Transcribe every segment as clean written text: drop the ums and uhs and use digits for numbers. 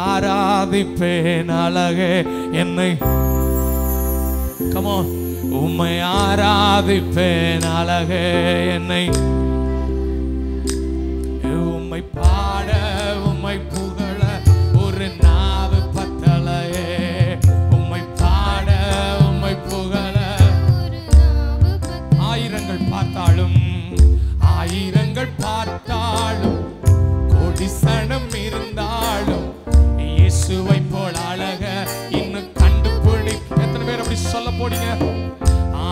ஆராதிப்பேன் அழகே என்னை come on உம்மை ஆராதிப்பேன் அழகே என்னை உம்மை பாட உம்மை புகழ ஒரு நாவு பத்தலையே உம்மை பாட உம்மை புகழ ஆயிரங்கள் பார்த்தாலும் கோடி சனம் இருந்தாலும் இயேசுவை போல அழக இன்னும் கண்டுபிடிக்க எத்தனை பேர் அப்படி சொல்ல போறீங்க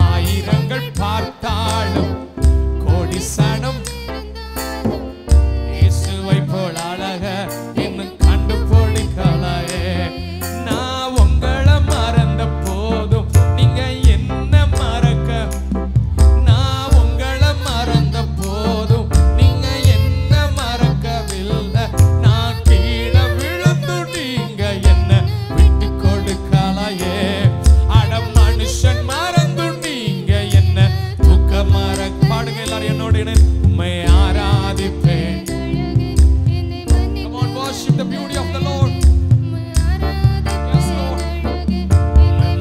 ஆயிரங்கள் பார்த்தாலும் கோடி சனம் இயேசுவை போல அழக இன்னும் கண்டுபிடிக்கலையே நான் உங்களை மறந்த போதும் நீங்க என்ன மறக்க நான் உங்களை மறந்த போதும் நீங்க என்ன மறக்கவில்லை நான் கீழே விழுந்து நீங்க என்ன விட்டு கொடுக்கலையே அட மனுஷன் மறந்து நீங்க என்ன தூக்க மற பாடுங்க எல்லாரும் என்னோட உம்மை ஆராதிப்பேன் Come on, worship the beauty of the Lord. Yes, Lord.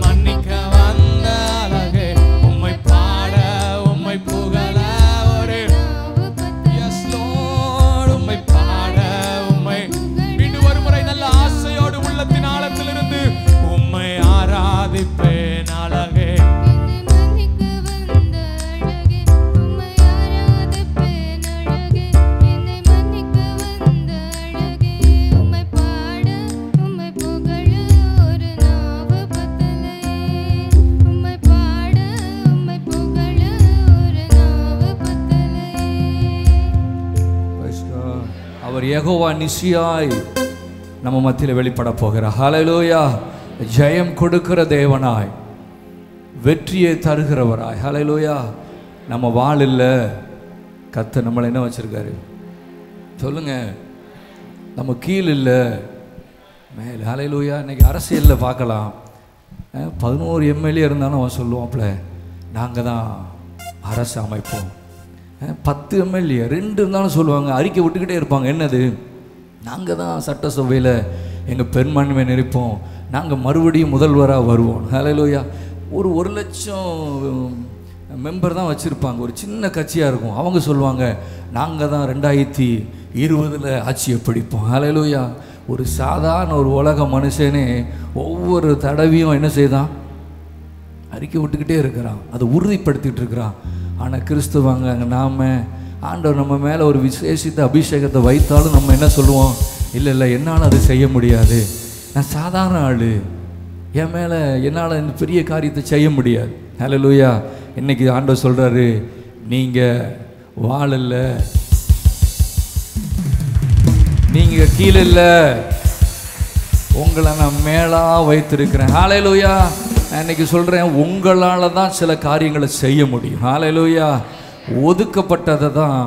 மன்னிக்க வந்த அழகே உம்மை பாட உம்மை புகழ ஒரு Yes, Lord. உம்மை பாட உம்மை மீண்டும் ஒரு முறை நல்ல ஆசையோடு உள்ளத்தின் ஆழத்திலிருந்து உம்மை ஆராதிப்பேன் அழகே அவர் யெகோவா நிசியாய் நம்ம மத்தியில் வெளிப்பட போகிறார் ஹல்லேலூயா ஜெயம் கொடுக்கிற தேவனாய் வெற்றியை தருகிறவராய் ஹல்லேலூயா நம்ம வாள் இல்லை கர்த்தர் நம்மளை என்ன வச்சிருக்காரு சொல்லுங்க நம்ம கீழ் இல்லை மேலே ஹல்லேலூயா இன்னைக்கு அரசியலில் பார்க்கலாம் 11 எம்எல்ஏ இருந்தாலும் அவன் சொல்லுவான்ல நாங்கள் தான் அரசு அமைப்போம் 10 எம்எல்ஏ 2 இருந்தாலும் சொல்லுவாங்க அறிக்கை விட்டுக்கிட்டே இருப்பாங்க என்னது நாங்கள் தான் சட்டசபையில் எங்கள் பெரும்பான்மை நிற்போம் நாங்கள் மறுபடியும் முதல்வராக வருவோம் ஹல்லேலூயா ஒரு 1 லட்சம் மெம்பர் தான் வச்சுருப்பாங்க ஒரு சின்ன கட்சியாக இருக்கும் அவங்க சொல்லுவாங்க நாங்கள் தான் 2020 ஆட்சியை பிடிப்போம் ஹல்லேலூயா ஒரு சாதாரண ஒரு உலக மனுஷனே ஒவ்வொரு தடவையும் என்ன செய்தான் அறிக்கை விட்டுக்கிட்டே இருக்கிறான் அதை உறுதிப்படுத்திகிட்டு இருக்கிறான் ஆனால் கிறிஸ்துவாங்க நாம் ஆண்டவர் நம்ம மேலே ஒரு விசேஷித்த அபிஷேகத்தை வைத்தாலும் நம்ம என்ன சொல்லுவோம் இல்லை இல்லை என்னால் அது செய்ய முடியாது நான் சாதாரண ஆள் என் மேலே என்னால் இந்த பெரிய காரியத்தை செய்ய முடியாது ஹல்லேலூயா இன்னைக்கு ஆண்டவர் சொல்கிறாரு நீங்கள் வாழல நீங்கள் கீழே இல்லை உங்களை நான் மேலாக வைத்திருக்கிறேன் ஹல்லேலூயா நான் இன்னைக்கு சொல்கிறேன் உங்களால் தான் சில காரியங்களை செய்ய முடியும் ஹல்லேலூயா ஒதுக்கப்பட்டதை தான்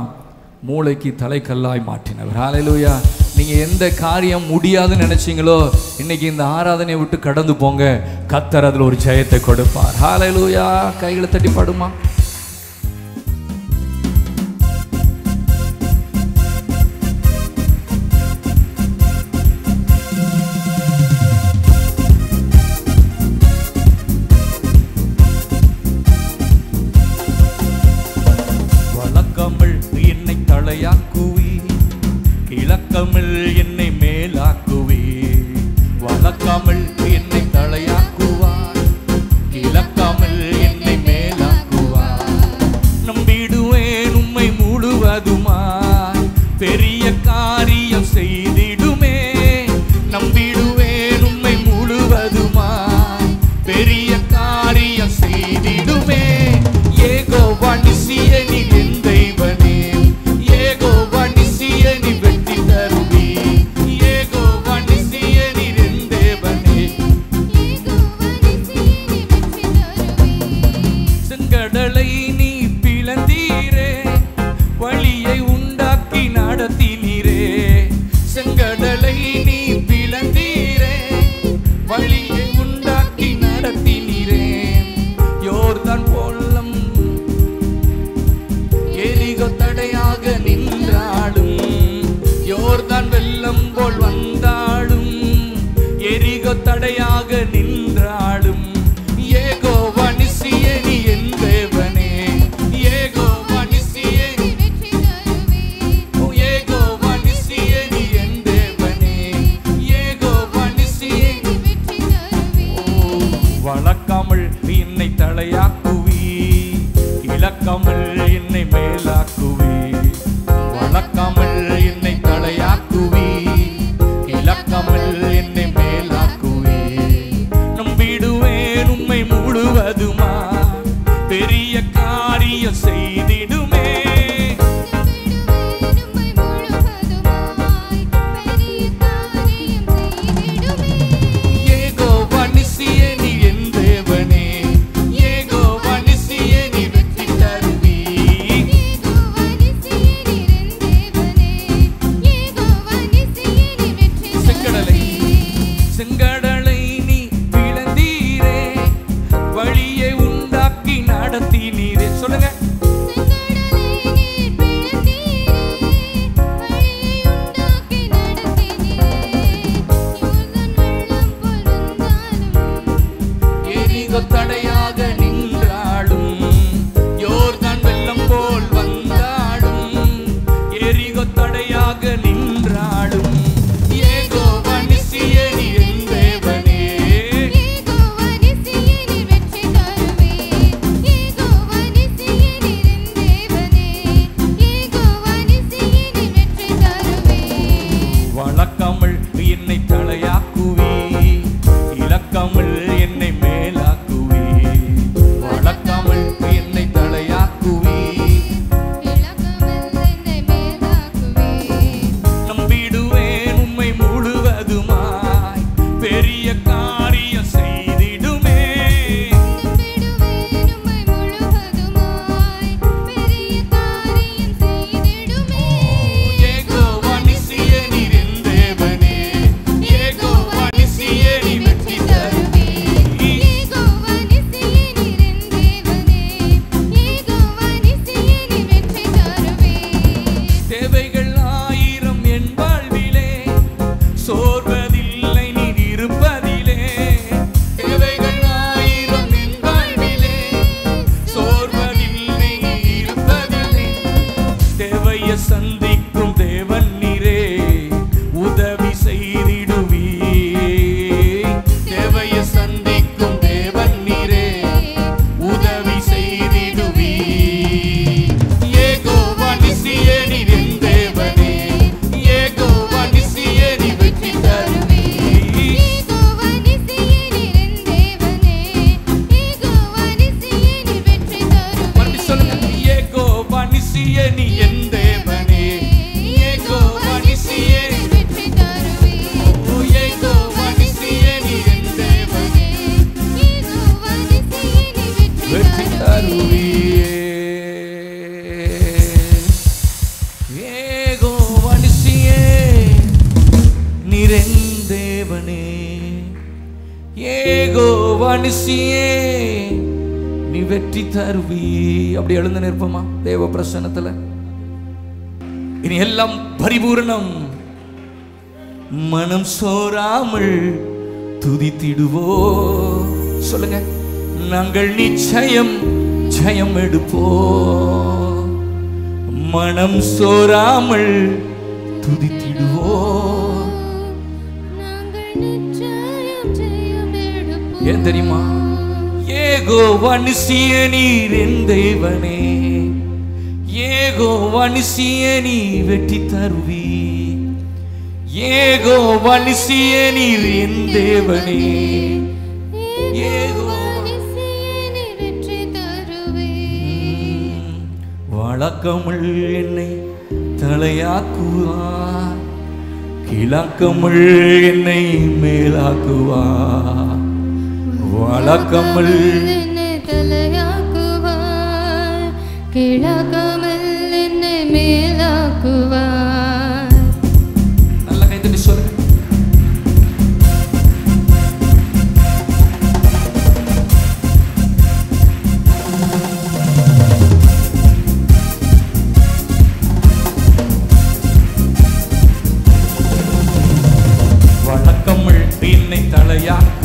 மூளைக்கு தலைக்கல்லாய் மாற்றினவர் ஹல்லேலூயா நீங்கள் எந்த காரியம் முடியாதுன்னு நினச்சிங்களோ இன்னைக்கு இந்த ஆராதனையை விட்டு கடந்து போங்க கர்த்தர் அதில் ஒரு ஜெயத்தை கொடுப்பார் ஹல்லேலூயா கைகளை தட்டி பாடுமா கிழக்கமில் என்னை மேலாக்குவி வழக்காமல் என்னை தலையாக்குவார் கிழக்காமல் என்னை மேலாக்குவார் நம்பிடுவேன் உம்மை முழுவதுமாய் பெரிய காரியம் செய்திடுமே நம்பிடுவேன் உம்மை முழுவதுமாய் பெரிய காரியம் செய்திடுமே யெகோவா நிசியே நீ என் தெய்வனே யெகோவா நிசியே நீ வெற்றி தருவி யெகோவா நிசியே நீ என் தேவனே செங்கடலை நீ பிளந்தீரே வழியை உண்டாக்கி நடத்தினீரே செங்கடலை நீ பிளந்தீரே வழியை உண்டாக்கி நடத்தினீரே யோர்தான் போலம் எரிகோ தடையாக நின்றாடும் யோர்தான் வெள்ளம் போல் வந்தாடும் தடையாக நின்றாலும் யெகோவா நிசியே நீ என் தேவனே. யெகோவா நிசியே நீ வெற்றி தருவே. ஓ யெகோவா நிசியே நீ என் தேவனே. யெகோவா நிசியே நீ வெற்றி தருவே. வளர்க்காமல் என்னை தலையாக்குவி, இழக்காமல் என்னை மேலாக்குவி. வளர்க்காமல் என்னை தலையாக்குவி, இழக்காமல் என்னை மேலாக்குவி. நம்பிடுவேன் உம்மை முழுவதுமா, பெரிய காரியம் செய்திடுமே. யெகோவா நிசியே நீ என் தேவனே. யெகோவா நிசியே நீ வெற்றி தருவி. செங்கடலை நீ பிளந்தீரே, வழியை உண்டாக்கி நடத்தினீரே. சொல்லுங்க. எரிகோ தடையாக நின்றாலும், யோர்தான் வெள்ளம் போல் வந்தாலும், எரிகோ தடையாக நின்றாலும் யெகோவா நிசியே நீ என் தேவனே. யெகோவா நிசியே நீ வெற்றி தருவே. யெகோவா நிசியே நீ என் தேவனே. யெகோவா நிசியே நீ வெற்றி தருவே. வளர்க்காமல் என்னை தலையாக்குவி, இழக்காமல் என்னை மேலாக்குவி. வளர்க்காமல் என்னை தலையாக்குவி, இழக்காமல் என்னை மேலாக்குவே. நம்பிடுவேன் உம்மை முழுவதுமாய், பெரிய காரியம் செய்திடுமே. நம்பிடுவேன் உம்மை முழுவதுமாய், பெரிய காரியம் செய்திடுமே. யெகோவா நிசியே நீ என் தேவனே. யெகோவா நிசியே நீ வெற்றி தருவி. யெகோவா நிசியே நீ என் தேவனே. யெகோவா நிசியே நீ வெற்றி தருவே. தேவைகள் 1000 என் வாழ்விலே, சோர்வதில்லை நீ இருப்பதிலே. தேவைகள் 1000 என் வாழ்விலே, சோர்வதில்லை நீ இருப்பதிலே. தேவையை சந்திக்கும் தேவன் நீரே, உதவி செய்திடுவி. தேவையை சந்திக்கும் தேவன் நீரே, உதவி செய்திடுவி. யெகோவா நிசியே நீ என் தேவனே. யெகோவா நிசியே நீ வெற்றி தருவி. யெகோவா நிசியே நீ என் தேவனே. யெகோவா நிசியே நீ வெற்றி தருவே. மறுபடியும் சொல்லுங்க. யெகோவா நிசியே நீ என் தேவனே. யெகோவா நிசியே நீ வெற்றி தருவே. ஓ யெகோவா நிசியே நீ என் தேவனே. யெகோவா நிசியே நீ வெற்றி வெற்றி தருவே. தருவியே. யெகோவா நிசியே நீர் என் தேவனே. யெகோவா நிசியே நீ வெற்றி தருவி. அப்படி எழுந்து நிற்போமா தேவ பிரசன்னத்துல. இனி எல்லாம் பரிபூரணம். மனம் சோராமல் துதித்திடுவோ. சொல்லுங்க. நாங்கள் நிச்சயம் ஜெயம் எடுப்போ. மனம் சோராமல் துதித்திடுவோ. நாங்கள் நிச்சயம் ஜெயம் எடுப்போம். ஏன் தெரியுமா? யெகோவா நிசியே நீர் என் தேவனே. யெகோவா நிசியே நீ வெற்றி தருவி. யெகோவா நிசியே நீர் என் தேவனே. யெகோவா நிசியே நீ வெற்றி தருவே. வழக்கமுள் என்னை தலையாக்குவார், கிழக்கமுள் என்னை மேலாக்குவார். வழக்கமுள் என்னை தலையாக்குவார், கிழக்காமல் என்னை மேலாக்குவார். நல்லா கைத்தட்டி சொல்லுங்க. வழக்கமுள் என்னை தலையாக்குவார்,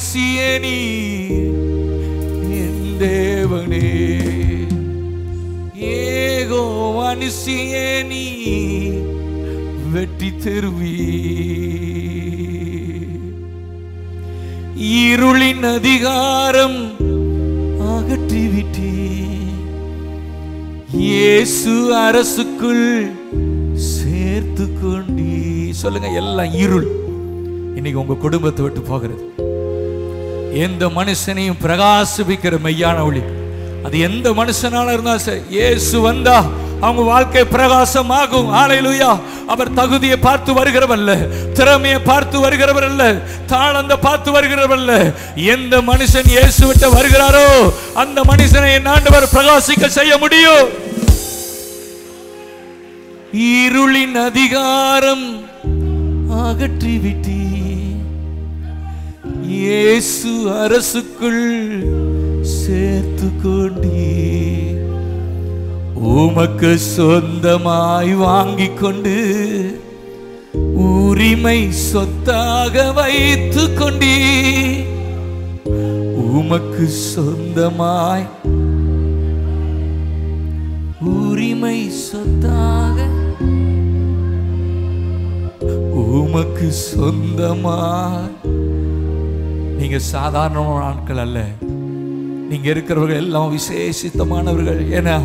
நிசியே நீர் என் தேவனே, யெகோவா நிசியே நீர் வெற்றி தருவீர். இருளின் அதிகாரம் அகற்றிவிட்டீர், இயேசு அரசுக்குள் சேர்த்து கொண்டீ. சொல்லுங்க, எல்லாம் இருள் இன்னைக்கு உங்க குடும்பத்தை விட்டு போகிறது. எந்த மனுஷனையும் பிரகாசிப்பிக்கிற மெய்யான ஒளி, அது எந்த மனுஷனால இருந்தா சரி, இயேசு வந்தா அவங்க வாழ்க்கை பிரகாசமாகும். ஹல்லேலூயா. அவர் தகுதியை பார்த்து வருகிறவர் அல்ல, திறமையை பார்த்து வருகிறவர் அல்ல, தாளந்த பார்த்து வருகிறவர் அல்ல. எந்த மனுஷன் இயேசு விட்டு வருகிறாரோ அந்த மனுஷனை என் ஆண்டவர் பிரகாசிக்க செய்ய முடியும். இருளின் அதிகாரம் அகற்றிவிட்டீ, இயேசு அரசுக்குள் சேர்த்து கொண்டீ. உமக்கு சொந்தமாய் வாங்கி கொண்டு உரிமை சொத்தாக வைத்து கொண்டீ. உமக்கு சொந்தமாய் உரிமை சொத்தாக, உமக்கு சொந்தமாய். நீங்க சாதாரண ஆட்கள் அல்ல, நீங்க இருக்கிறவர்கள் எல்லாம் விசேஷித்தமானவர்கள். ஏன்னா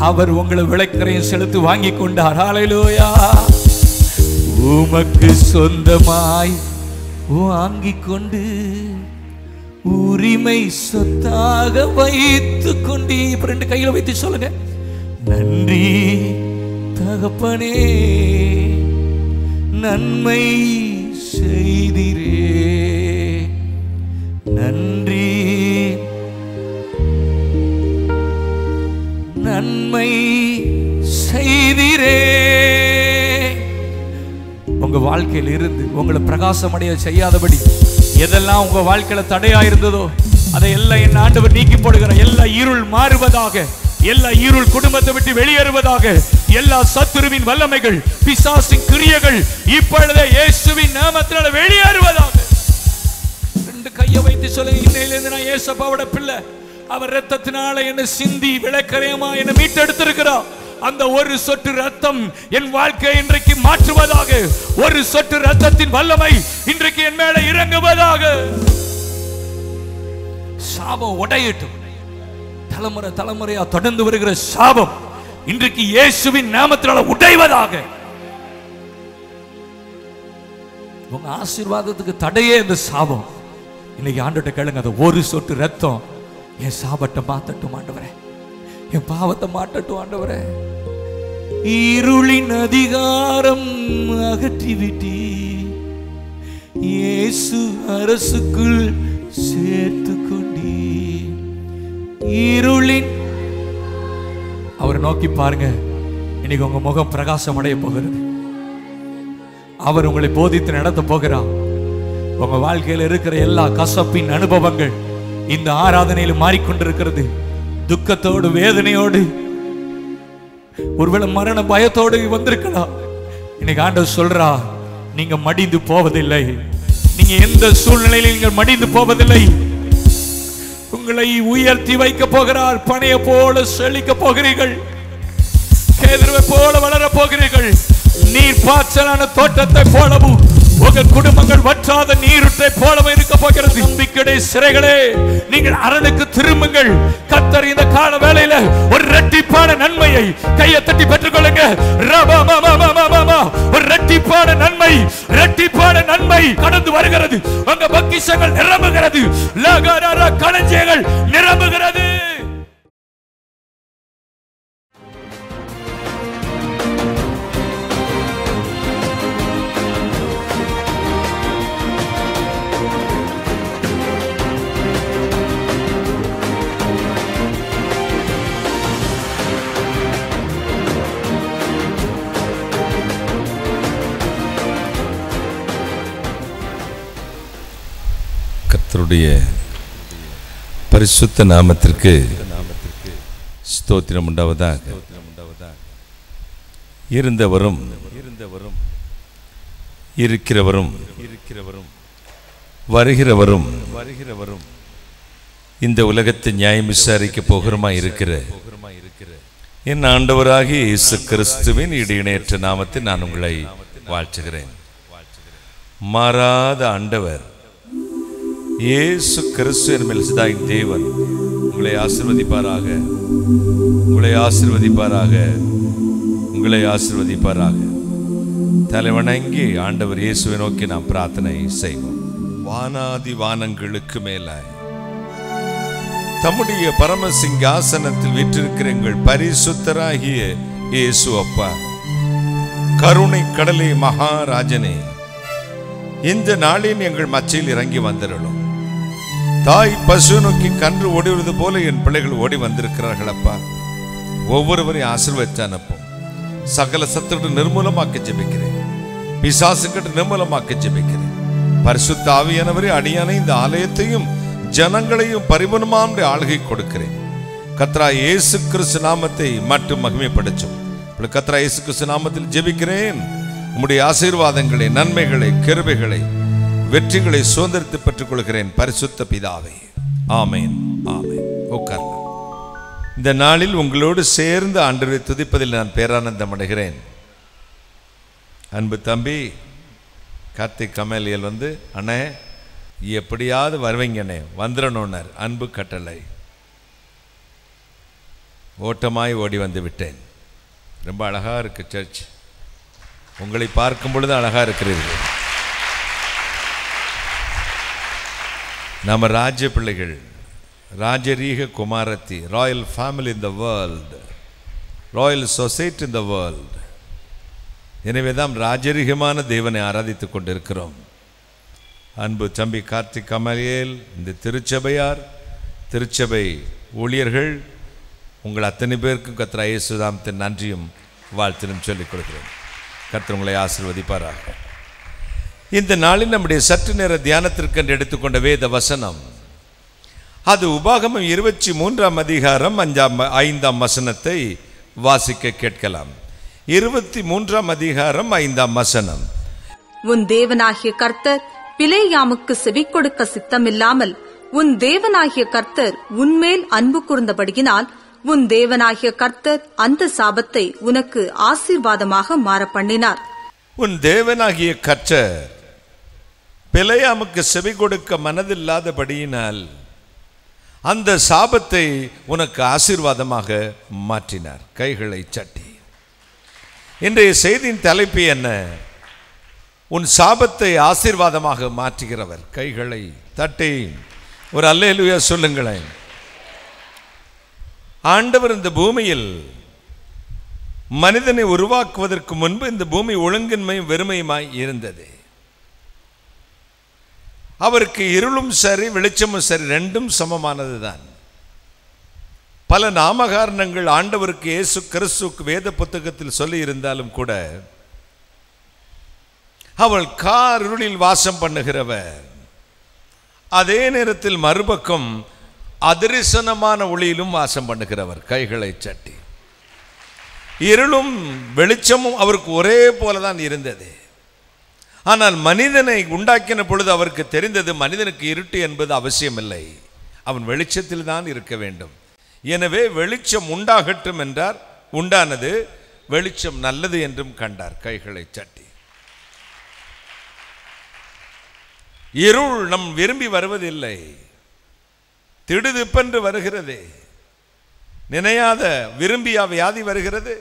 அவர் உங்களை விளைக்கரையும் செலுத்தி வாங்கி கொண்டார். ஹல்லேலூயா. உமக்கு சொந்தமாய் வாங்கி கொண்டு உரிமை சொத்தாக வைத்து கொண்டு. ரெண்டு கையில வைத்து சொல்லுங்க, நன்றி தகப்பனே, நன்மை செய்திரே, நன்றி நன்மை செய்திரே. உங்க வாழ்க்கையில் இருந்து உங்களை பிரகாசம் அடைய செய்யாதபடி எதெல்லாம் உங்க வாழ்க்கையில தடையா இருந்ததோ அதை எல்லாம் என் ஆண்டவர் நீக்கி போடுகிற. எல்லா இருள் மாறுவதாக, எல்லா இருள் குடும்பத்தை விட்டு வெளியேறுவதாக, எல்லா சத்துருவின் வல்லமைகள், பிசாசின் கிரியைகள் இப்பொழுதே இயேசுவின் நாமத்தினால வெளியேறுவதாக. ரெண்டு கையை வைத்து சொல்லுங்க, இன்னையிலிருந்து நான் இயேசுவோட பிள்ளை. அவர் இரத்தத்தினால என்னை சிந்தி விளக்கரையமா என்னை மீட்டெடுத்திருக்கிறார். அந்த ஒரு சொட்டு ரத்தம் என் வாழ்க்கை இன்றைக்கு மாற்றுவதாக. ஒரு சொட்டு ரத்தத்தின் வல்லமை இன்றைக்கு என் மேல இறங்குவதாக. சாபம் உடையட்டும். தலைமுறை தலைமுறையா தொடர்ந்து வருகிற சாபம் இன்றைக்கு இயேசுவின் நாமத்தினால உடைவதாக. உங்க ஆசீர்வாதத்துக்கு தடையே இந்த சாபம். இன்னைக்கு ஆண்டவர்ட்ட கேளுங்க, அந்த ஒரு சொட்டு ரத்தம் என் சாபத்தை மாத்தட்டும் ஆண்டவரே, என் பாவத்தை மாட்டட்டும் ஆண்டவரே. இருளின் அதிகாரம் அகற்றிவிட்டீ, இயேசு அரசுக்குள் சேர்த்து கொண்டீ. இருளின் அவரை நோக்கி பாருங்க, இன்னைக்கு உங்க முகம் பிரகாசம் அடைய போகிறது. அவர் உங்களை போதித்து நடத்த போகிறார். உங்க வாழ்க்கையில் இருக்கிற எல்லா கசப்பின் அனுபவங்கள் இந்த ஆராதனையில் மாறிக்கொண்டிருக்கிறது. துக்கத்தோடு, வேதனையோடு, ஒருவேளை மரண பயத்தோடு வந்திருக்கலாம். இன்னைக்கு ஆண்டவர் சொல்றா, நீங்க மடிந்து போவதில்லை. நீங்க எந்த சூழ்நிலையில் நீங்கள் மடிந்து போவதில்லை. உங்களை உயர்த்தி வைக்க போகிறார். பனைய போல செழிக்க போகிறீர்கள், கேதுருவை போல வளர போகிறீர்கள். நீர் பாய்ச்சலான தோட்டத்தை போலவும் உங்கள் குடும்பங்கள் வற்றாத நீருற்றை போலவும் இருக்க போகிறது. நம்பிக்கை சிறைகளே, நீங்கள் அரணுக்கு திரும்புங்கள். கர்த்தர் இந்த கால வேளையில ஒரு இரட்டிப்பான நன்மையை கையை தட்டி பெற்றுக்கொள்ளுங்க. ஒரு இரட்டிப்பான நன்மை, இரட்டிப்பான நன்மை கடந்து வருகிறது. உங்க பொக்கிஷங்கள் நிரம்புகிறது, களஞ்சியங்கள் நிரம்புகிறது. கர்த்தருடைய பரிசுத்த நாமத்திற்கு ஸ்தோத்திரம் உண்டாவதாக. இருந்தவரும் இருக்கிறவரும் வருகிறவரும் இந்த உலகத்தை நியாயம் விசாரிக்க போகிறமா இருக்கிற என் ஆண்டவராகிய இயேசு கிறிஸ்துவின் இடையிணையற்ற நாமத்தில் நான் உங்களை வாழ்த்துகிறேன். மாறாத ஆண்டவர் இயேசு கிறிஸ்து என் மெல்சிதாயின் தேவன் உங்களை ஆசீர்வதிப்பாராக, உங்களை ஆசீர்வதிப்பாராக, உங்களை ஆசீர்வதிப்பாராக. தலைவணங்கி ஆண்டவர் இயேசுவை நோக்கி நாம் பிரார்த்தனை செய்வோம். வானாதி வானங்களுக்கு மேலாய் தம்முடைய பரம சிங்காசனத்தில் வீற்றிருக்கிற எங்கள் பரிசுத்தராகிய இயேசு அப்பா, கருணை கடலே மகாராஜனே, இந்த நாளின் எங்கள் மத்தியில் இறங்கி வந்திரலும். தாய் பசு நோக்கி கன்று ஓடுவது போல என் பிள்ளைகள் ஓடி வந்திருக்கிறார்கள் அப்பா. ஒவ்வொருவரையும் ஆசீர்வதித்து அனுப்பும். சகல சத்துக்களை நிர்மூலமாக்க ஜெபிக்கிறேன், பிசாசுக்கிட்ட நிர்மூலமாக்க ஜெபிக்கிறேன். பரிசுத்த ஆவியானவரே, அடியானை இந்த ஆலயத்தையும் ஜனங்களையும் பரிபூர்ணமான ஆளுகை கொடுக்கிறேன். கர்த்தராகிய இயேசு கிறிஸ்து நாமத்தை மட்டும் மகிமைப்படுத்தும். கர்த்தராகிய இயேசு கிறிஸ்து நாமத்தில் ஜெபிக்கிறேன். உம்முடைய ஆசீர்வாதங்களை, நன்மைகளை, கிருபைகளை, வெற்றிகளை சுதந்திரத்தை பெற்றுக் கொள்கிறேன் பரிசுத்த பிதாவே. ஆமேன், ஆமேன். உட்கார்லாம். இந்த நாளில் உங்களோடு சேர்ந்து ஆண்டவரை துதிப்பதில் நான் பேரானந்தம் அடைகிறேன். அன்பு தம்பி கார்த்திக் கமேலியல் அண்ணே எப்படியாவது வருவீங்கண்ணே, வந்துடணுன்னார். அன்பு கட்டளை. ஓட்டமாய் ஓடி வந்து விட்டேன். ரொம்ப அழகா இருக்கு சர்ச். உங்களை பார்க்கும் பொழுது அழகா இருக்கிறீர்கள். நம்ம ராஜ்ய பிள்ளைகள், ராஜரீக குமாரத்தி, Royal family in the world, Royal society in the world. எனவே தான் ராஜரீகமான தேவனை ஆராதித்துக் கொண்டிருக்கிறோம். அன்பு தம்பி கார்த்திக் கமலியல், இந்த திருச்சபையார், திருச்சபை ஊழியர்கள், உங்கள் அத்தனை பேருக்கும் கர்த்தர் இயேசு நாமத்தின் நன்றியும் வாழ்த்தினும் சொல்லிக் கொடுக்கிறேன். கர்த்தர் உங்களை ஆசீர்வதிப்பாராக. இந்த நாளில் நம்முடைய சற்று நேர தியானத்திற்கு எடுத்துக்கொண்ட வேத வசனம், அது உபாகமம் 23ஆம் அதிகாரம் 5ஆம் வசனத்தை வாசிக்க கேட்கலாம். 23ஆம் அதிகாரம் 5ஆம் வசனம். உன் தேவனாகிய கர்த்தர் பிலேயாமுக்கு செவி கொடுக்க சித்தமில்லாமல் உன் தேவனாகிய கர்த்தர் உன்மேல் அன்பு கூர்ந்தபடியினால் உன் தேவனாகிய கர்த்தர் அந்த சாபத்தை உனக்கு ஆசீர்வாதமாக மாற பண்ணினார். உன் தேவனாகிய கர்த்தர் பிலேயாமுக்கு செவி கொடுக்க மனதில்லாதபடியினால் அந்த சாபத்தை உனக்கு ஆசீர்வாதமாக மாற்றினார். கைகளை சட்டி. இன்றைய செய்தியின் தலைப்பு என்ன? உன் சாபத்தை ஆசீர்வாதமாக மாற்றுகிறவர். கைகளை தட்டி ஒரு அல்லேலூயா சொல்லுங்களேன். ஆண்டவர் இந்த பூமியில் மனிதனை உருவாக்குவதற்கு முன்பு இந்த பூமி ஒழுங்கின்மையும் வெறுமையுமாய் இருந்தது. அவருக்கு இருளும் சரி வெளிச்சமும் சரி ரெண்டும் சமமானதுதான். பல நாமகாரணங்கள் ஆண்டவருக்கு இயேசு கிறிஸ்துவுக்கு வேத புத்தகத்தில் சொல்லி இருந்தாலும் கூட அவள் காரிருளில் வாசம் பண்ணுகிறவர், அதே நேரத்தில் மறுபக்கம் அதிரிசனமான ஒளியிலும் வாசம் பண்ணுகிறவர். கைகளை சட்டி. இருளும் வெளிச்சமும் அவருக்கு ஒரே போலதான் இருந்தது. ஆனால் மனிதனை உண்டாக்கின பொழுது அவருக்கு தெரிந்தது மனிதனுக்கு இருட்டு என்பது அவசியமில்லை, அவன் வெளிச்சத்தில் தான் இருக்க வேண்டும். எனவே வெளிச்சம் உண்டாகட்டும் என்றார். உண்டானது. வெளிச்சம் நல்லது என்றும் கண்டார். கைகளை சட்டி. இருள் நம் விரும்பி வருவதில்லை, திடுதிப்பென்று வருகிறது. நினையாத விரும்பியா வியாதி வருகிறது,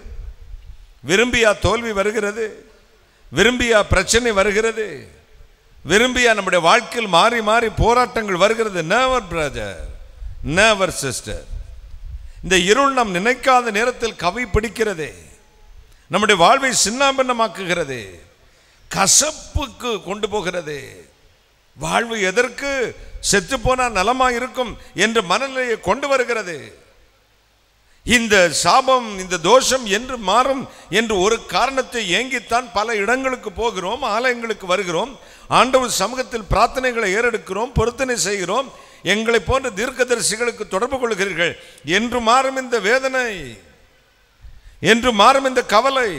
விரும்பியா தோல்வி வருகிறது, விரும்பியா பிரச்சனை வருகிறது, விரும்பியா நம்முடைய வாழ்க்கையில் மாறி மாறி போராட்டங்கள் வருகிறது. Never brother, never sister. இந்த இருள் நாம் நினைக்காத நேரத்தில் கவி பிடிக்கிறது, நம்முடைய வாழ்வை சின்னாபின்னமாக்குகிறது, கசப்புக்கு கொண்டு போகிறது. வாழ்வு எதற்கு? செத்து போனால் நலமா இருக்கும் என்ற மனநிலையை கொண்டு வருகிறது. இந்த சாபம், இந்த தோஷம் என்று மாறும் என்று ஒரு காரணத்தை ஏங்கித்தான் பல இடங்களுக்கு போகிறோம், ஆலயங்களுக்கு வருகிறோம், ஆண்டவர் சமூகத்தில் பிரார்த்தனைகளை ஏறெடுக்கிறோம், பொருத்தனை செய்கிறோம். எங்களை போன்ற தீர்க்கதரிசிகளுக்கு தொடர்பு கொள்கிறீர்கள். என்று மாறும் இந்த வேதனை, என்று மாறும் இந்த கவலை,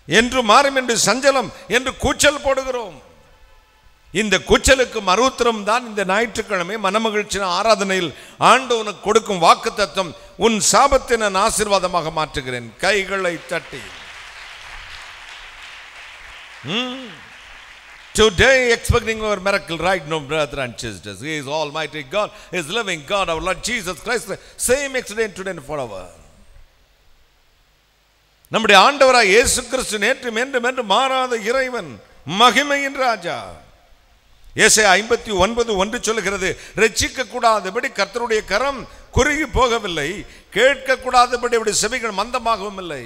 என்று மாறும் என்று சஞ்சலம் என்று கூச்சல் போடுகிறோம். இந்த கூச்சலுக்கு மறுத்திரம் தான் இந்த ஞாயிற்றுக்கிழமை மனமகிழ்ச்சி ஆராதனையில் ஆண்டவனுக்கு கொடுக்கும் வாக்குத்தத்தம். உன் சாபத்தை நான் ஆசீர்வாதமாக மாற்றுகிறேன். கைகளை தட்டி today expecting our miracle, right? No, brother and sisters, He is Almighty God, He is living God, our Lord Jesus Christ, same yesterday today and forever. நம்முடைய ஆண்டவராய் இயேசு கிறிஸ்து நேற்றும் என்றும் என்று மாறாத இறைவன், மகிமையின் ராஜா. ஏசாயா 59:1 சொல்லுகிறது, ரட்சிக்க கூடாதபடி கர்த்தருடைய கரம் குறுகி போகவில்லை, கேட்க கூடாதபடி அவருடைய செவிகள் மந்தமாகவும் இல்லை.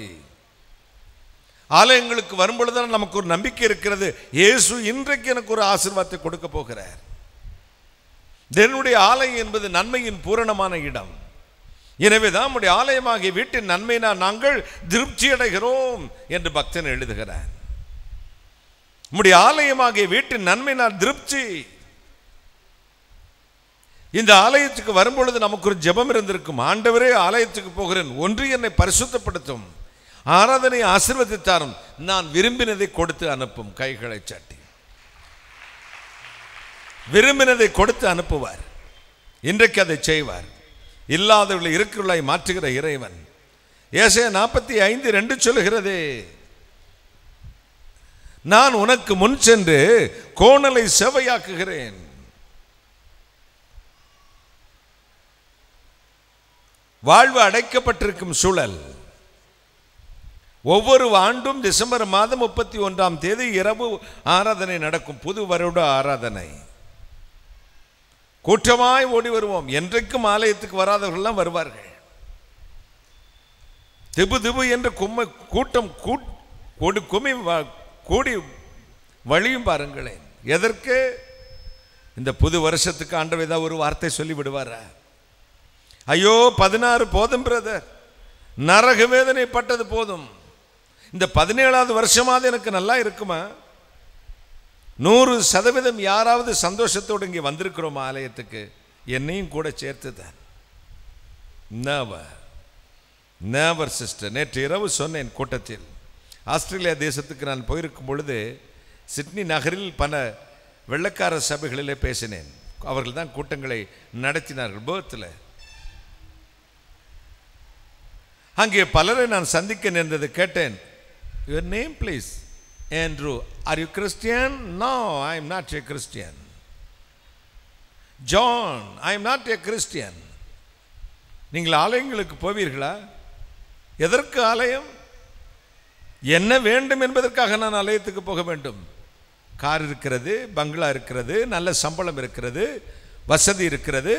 ஆலயங்களுக்கு வரும்பொழுதுதான் நமக்கு ஒரு நம்பிக்கை இருக்கிறது, இயேசு இன்றைக்கு எனக்கு ஒரு ஆசீர்வாதத்தை கொடுக்க போகிறார். என்னுடைய ஆலயம் என்பது நன்மையின் பூரணமான இடம். எனவே தான் நம்முடைய ஆலயமாகிய வீட்டின் நன்மையினால் நாங்கள் திருப்தி அடைகிறோம் என்று பக்தன் எழுதுகிறார். நம்முடைய ஆலயமாகிய வீட்டின் நன்மையினால் திருப்தி. இந்த ஆலயத்துக்கு வரும்பொழுது நமக்கு ஒரு ஜெபம் இருந்திருக்கும், ஆண்டவரே ஆலயத்துக்கு போகிறேன், ஒன்று என்னை பரிசுத்தப்படுத்தும், ஆராதனை ஆசீர்வதித்தாரும், நான் விரும்பினதை கொடுத்து அனுப்பும். கைகளை சாட்டி விரும்பினதை கொடுத்து அனுப்புவார். இன்றைக்கு அதை செய்வார். இல்லாதவர்களை இருக்கிறவர்களாய் மாற்றுகிற இறைவன். ஏசாயா 45:2 சொல்லுகிறதே, நான் உனக்கு முன் சென்று கோணலை செவையாக்குகிறேன். வாழ்வு அடைக்கப்பட்டிருக்கும் சூழல். ஒவ்வொரு ஆண்டும் டிசம்பர் மாதம் 31ஆம் தேதி இரவு ஆராதனை நடக்கும், புது வருட ஆராதனை. கூட்டமாய் ஓடி வருவோம். என்றைக்கும் ஆலயத்துக்கு வராதவர்கள்லாம் வருவார்கள். திபு திபு என்று கூட்டம் குமி கூடி வழியும் பாருங்களேன். எதற்கு? இந்த புது வருஷத்துக்கு ஆண்டவர் ஏதாவது ஒரு வார்த்தை சொல்லி விடுவாரா? ஐயோ 16 போதும் பிரதர், நரக வேதனை பட்டது போதும், இந்த 17வது வருஷமாவது எனக்கு நல்லா இருக்குமா? 100% யாராவது சந்தோஷத்தோடு இங்கே வந்திருக்கிறோம் ஆலயத்துக்கு, என்னையும் கூட சேர்த்து தான். நேவர் சிஸ்டர், நேற்று இரவு சொன்னேன் கூட்டத்தில், ஆஸ்திரேலியா தேசத்துக்கு நான் போயிருக்கும் பொழுது சிட்னி நகரில் பல வெள்ளக்கார சபைகளிலே பேசினேன். அவர்கள் தான் கூட்டங்களை நடத்தினார்கள் பேர்த்தில். அங்கே பலரை நான் சந்திக்க நேர்ந்தது. கேட்டேன், your name please? Andrew. Are you Christian? No, I am not a Christian. John, I am not a Christian. நீங்கள் ஆலயங்களுக்கு போவீர்களா? எதற்கு ஆலயம்? என்ன வேண்டும் என்பதற்காக நான் ஆலயத்துக்கு போக வேண்டும். கார் இருக்கிறது, பங்களா இருக்கிறது, நல்ல சம்பளம் இருக்கிறது, வசதி இருக்கிறது.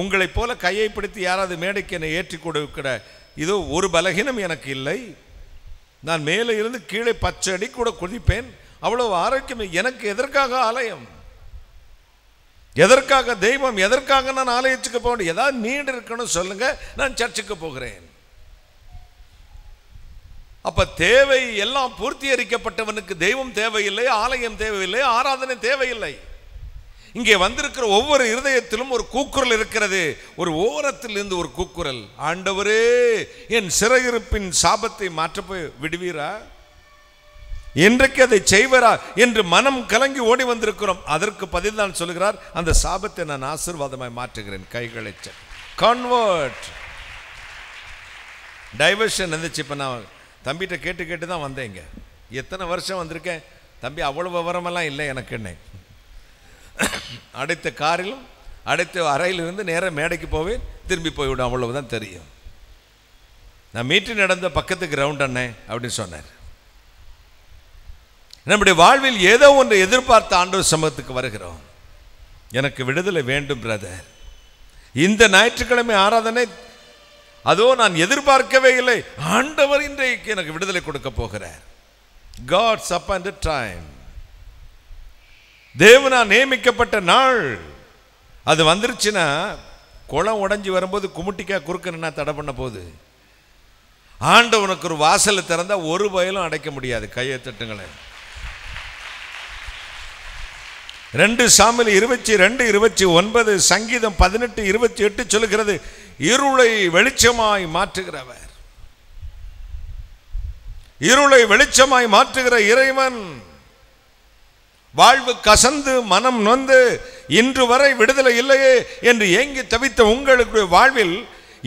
உங்களைப் போல கையை பிடித்து யாராவது மேடைக்கு என்னை ஏற்றி கொடுக்கிற இதோ ஒரு பலகீனம் எனக்கு இல்லை. நான் மேலே இருந்து கீழே 10 அடி கூட குதிப்பேன், அவ்வளவு ஆரோக்கியம். எனக்கு எதற்காக ஆலயம்? எதற்காக தெய்வம்? எதற்காக நான் ஆலயத்துக்கு போக வேண்டும்? ஏதாவது நீடு இருக்கணும் சொல்லுங்க, நான் சர்ச்சுக்கு போகிறேன். அப்ப தேவை எல்லாம் பூர்த்தீகரிக்கப்பட்டவனுக்கு தெய்வம் தேவையில்லை, ஆலயம் தேவையில்லை, ஆராதனை தேவையில்லை. இங்கே வந்திருக்கிற ஒவ்வொரு இருதயத்திலும் ஒரு கூக்குரல் இருக்கிறது. ஒரு ஓரத்தில் இருந்து ஒரு கூக்குரல், ஆண்டவரே என் சிறையிருப்பின் சாபத்தை மாற்ற போய் விடுவீரா? இன்றைக்கு அதை செய்வரா என்று மனம் கலங்கி ஓடி வந்திருக்கிறோம். அதற்கு பதில் தான் சொல்லுகிறார், அந்த சாபத்தை நான் ஆசீர்வாதமாய் மாற்றுகிறேன். கைகளை கன்வெர்ட். டைவர்ஷன் இருந்துச்சு. இப்போ நான் தம்பிகிட்ட கேட்டு தான் வந்தேங்க. எத்தனை வருஷம் வந்திருக்கேன் தம்பி, அவ்வளவு விவரமெல்லாம் இல்லை எனக்கு. என்ன அடைத்த காரிலும் அடைத்த அறையிலிருந்து நேராக மேடைக்கு போவேன், திரும்பி போய்விடும், அவ்வளவுதான் தெரியும். நான் மீட்டிங் நடந்த பக்கத்து கிரவுண்ட் அண்ணே அப்படின்னு சொன்னார். நம்முடைய வாழ்வில் ஏதோ ஒன்று எதிர்பார்த்த ஆண்டவர் சமூகத்துக்கு வருகிறோம். எனக்கு விடுதலை வேண்டும் பிரதர். இந்த ஞாயிற்றுக்கிழமை ஆராதனை அதோ நான் எதிர்பார்க்கவே இல்லை, ஆண்டவர் இன்றைக்கு எனக்கு விடுதலை கொடுக்க போகிறார். God's appointed time. தேவனா நியமிக்கப்பட்ட நாள் அது வந்துருச்சுன்னா, குளம் உடைஞ்சி வரும்போது குமுட்டிக்கா குறுக்கணுன்னா தடை பண்ண போது, ஆண்டவனுக்கு ஒரு வாசலை திறந்தா ஒரு வயலும் அடைக்க முடியாது. கையை தட்டுங்களேன். 2 சாமுவேல் 22:29, சங்கீதம் 18:28 சொல்லுகிறது, இருளை வெளிச்சமாய் மாற்றுகிறவர், இருளை வெளிச்சமாய் மாற்றுகிற இறைவன். வாழ்வு கசந்து மனம் நொந்து இன்று வரை விடுதலை இல்லையே என்று ஏங்கி தவித்த உங்களுக்கு வாழ்வில்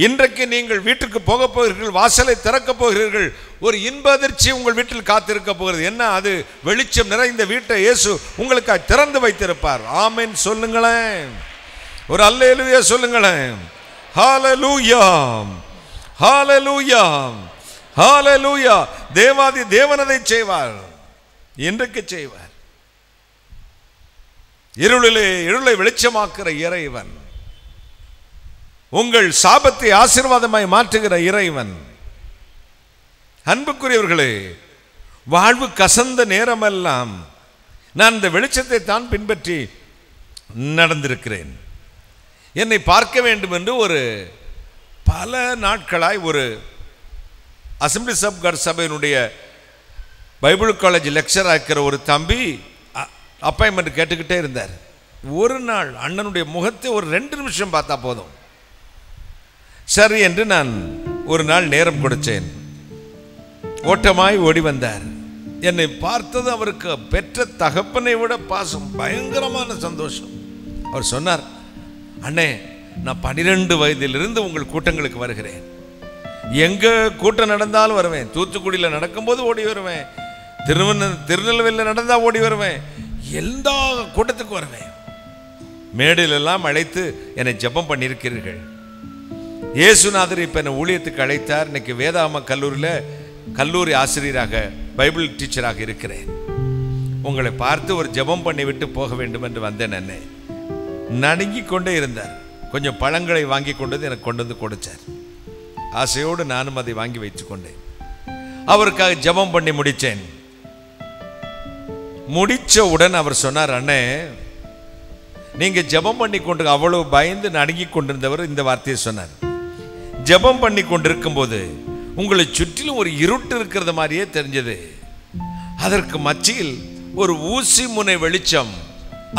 இன்றைக்கு நீங்கள் வீட்டுக்கு போக போகிறீர்கள், வாசலை திறக்க போகிறீர்கள். ஒரு இன்ப அதிர்ச்சி உங்கள் வீட்டில் காத்திருக்க போகிறது. என்ன அது? வெளிச்சம் நிறைந்த வீட்டை இயேசு உங்களுக்கு திறந்து வைத்திருப்பார். ஆமென் சொல்லுங்களேன். ஒரு அல்லேலூயா சொல்லுங்களேன். ஹalleluya, ஹalleluya, ஹalleluya. தேவாதி தேவனதை செய்வார், இன்றைக்கு செய்வார். இருளை வெளிச்சமாக்குற இறைவன், உங்கள் சாபத்தை ஆசீர்வாதமாய் மாற்றுகிற இறைவன். அன்புக்குரியவர்களே, வாழ்வு கசந்த நேரமெல்லாம் நான் இந்த வெளிச்சத்தை தான் பின்பற்றி நடந்திருக்கிறேன். என்னை பார்க்க வேண்டும் என்று ஒரு பல நாட்களாய் ஒரு அசம்பிளிஸ் ஆஃப் காட் சபையினுடைய பைபிள் காலேஜ் லெக்சர் ஆக்கிற ஒரு தம்பி அப்பாயின்மெண்ட் கேட்டுக்கிட்டே இருந்தார். ஒரு நாள் அண்ணனுடைய முகத்தை ஒரு 2 நிமிஷம் பார்த்தா போதும், சரி என்று நான் ஒரு நாள் நேரம் கொடுத்தேன். ஓட்டமாய் ஓடி வந்தார். என்னை பார்த்தது அவருக்கு பெற்ற தகப்பனை விட பாசம், பயங்கரமான சந்தோஷம். அவர் சொன்னார், அண்ணே, நான் 12 வயதிலிருந்து உங்கள் கூட்டங்களுக்கு வருகிறேன். எங்க கூட்டம் நடந்தாலும் வருவேன். தூத்துக்குடியில் நடக்கும்போது ஓடி வருவேன், திருநெல்வேலியில் நடந்தா ஓடி வருவேன், எல்லா கூட்டத்துக்கும் வருவேன். மேடையிலெல்லாம் அழைத்து என்னை ஜெபம் பண்ணியிருக்கிறீர்கள். இயேசுநாதர் இப்போ என்னை ஊழியத்துக்கு அழைத்தார். இன்னைக்கு வேதாம கல்லூரியில் கல்லூரி ஆசிரியராக பைபிள் டீச்சராக இருக்கிறேன். உங்களை பார்த்து ஒரு ஜெபம் பண்ணி விட்டு போக வேண்டும் என்று வந்தேன். என்னை நடுங்கி கொண்டே இருந்தார். கொஞ்சம் பழங்களை வாங்கி கொண்டு எனக்கு கொண்டு வந்து கொடுத்தார். ஆசையோடு நானும் அதை வாங்கி வைத்து கொண்டேன். அவருக்காக ஜெபம் பண்ணி முடித்தேன். முடிச்சவுடன் அவர் சொன்னார், அண்ணே, நீங்க ஜெபம் பண்ணி கொண்டு அவ்வளவு பயந்து நடுங்கி கொண்டிருந்தவர் இந்த வார்த்தையை சொன்னார். ஜெபம் பண்ணி கொண்டிருக்கும் போது உங்களை சுற்றிலும் ஒரு இருட்டு இருக்கிறது மாதிரியே தெரிஞ்சது. அதற்கு மத்தியில் ஒரு ஊசி முனை வெளிச்சம்,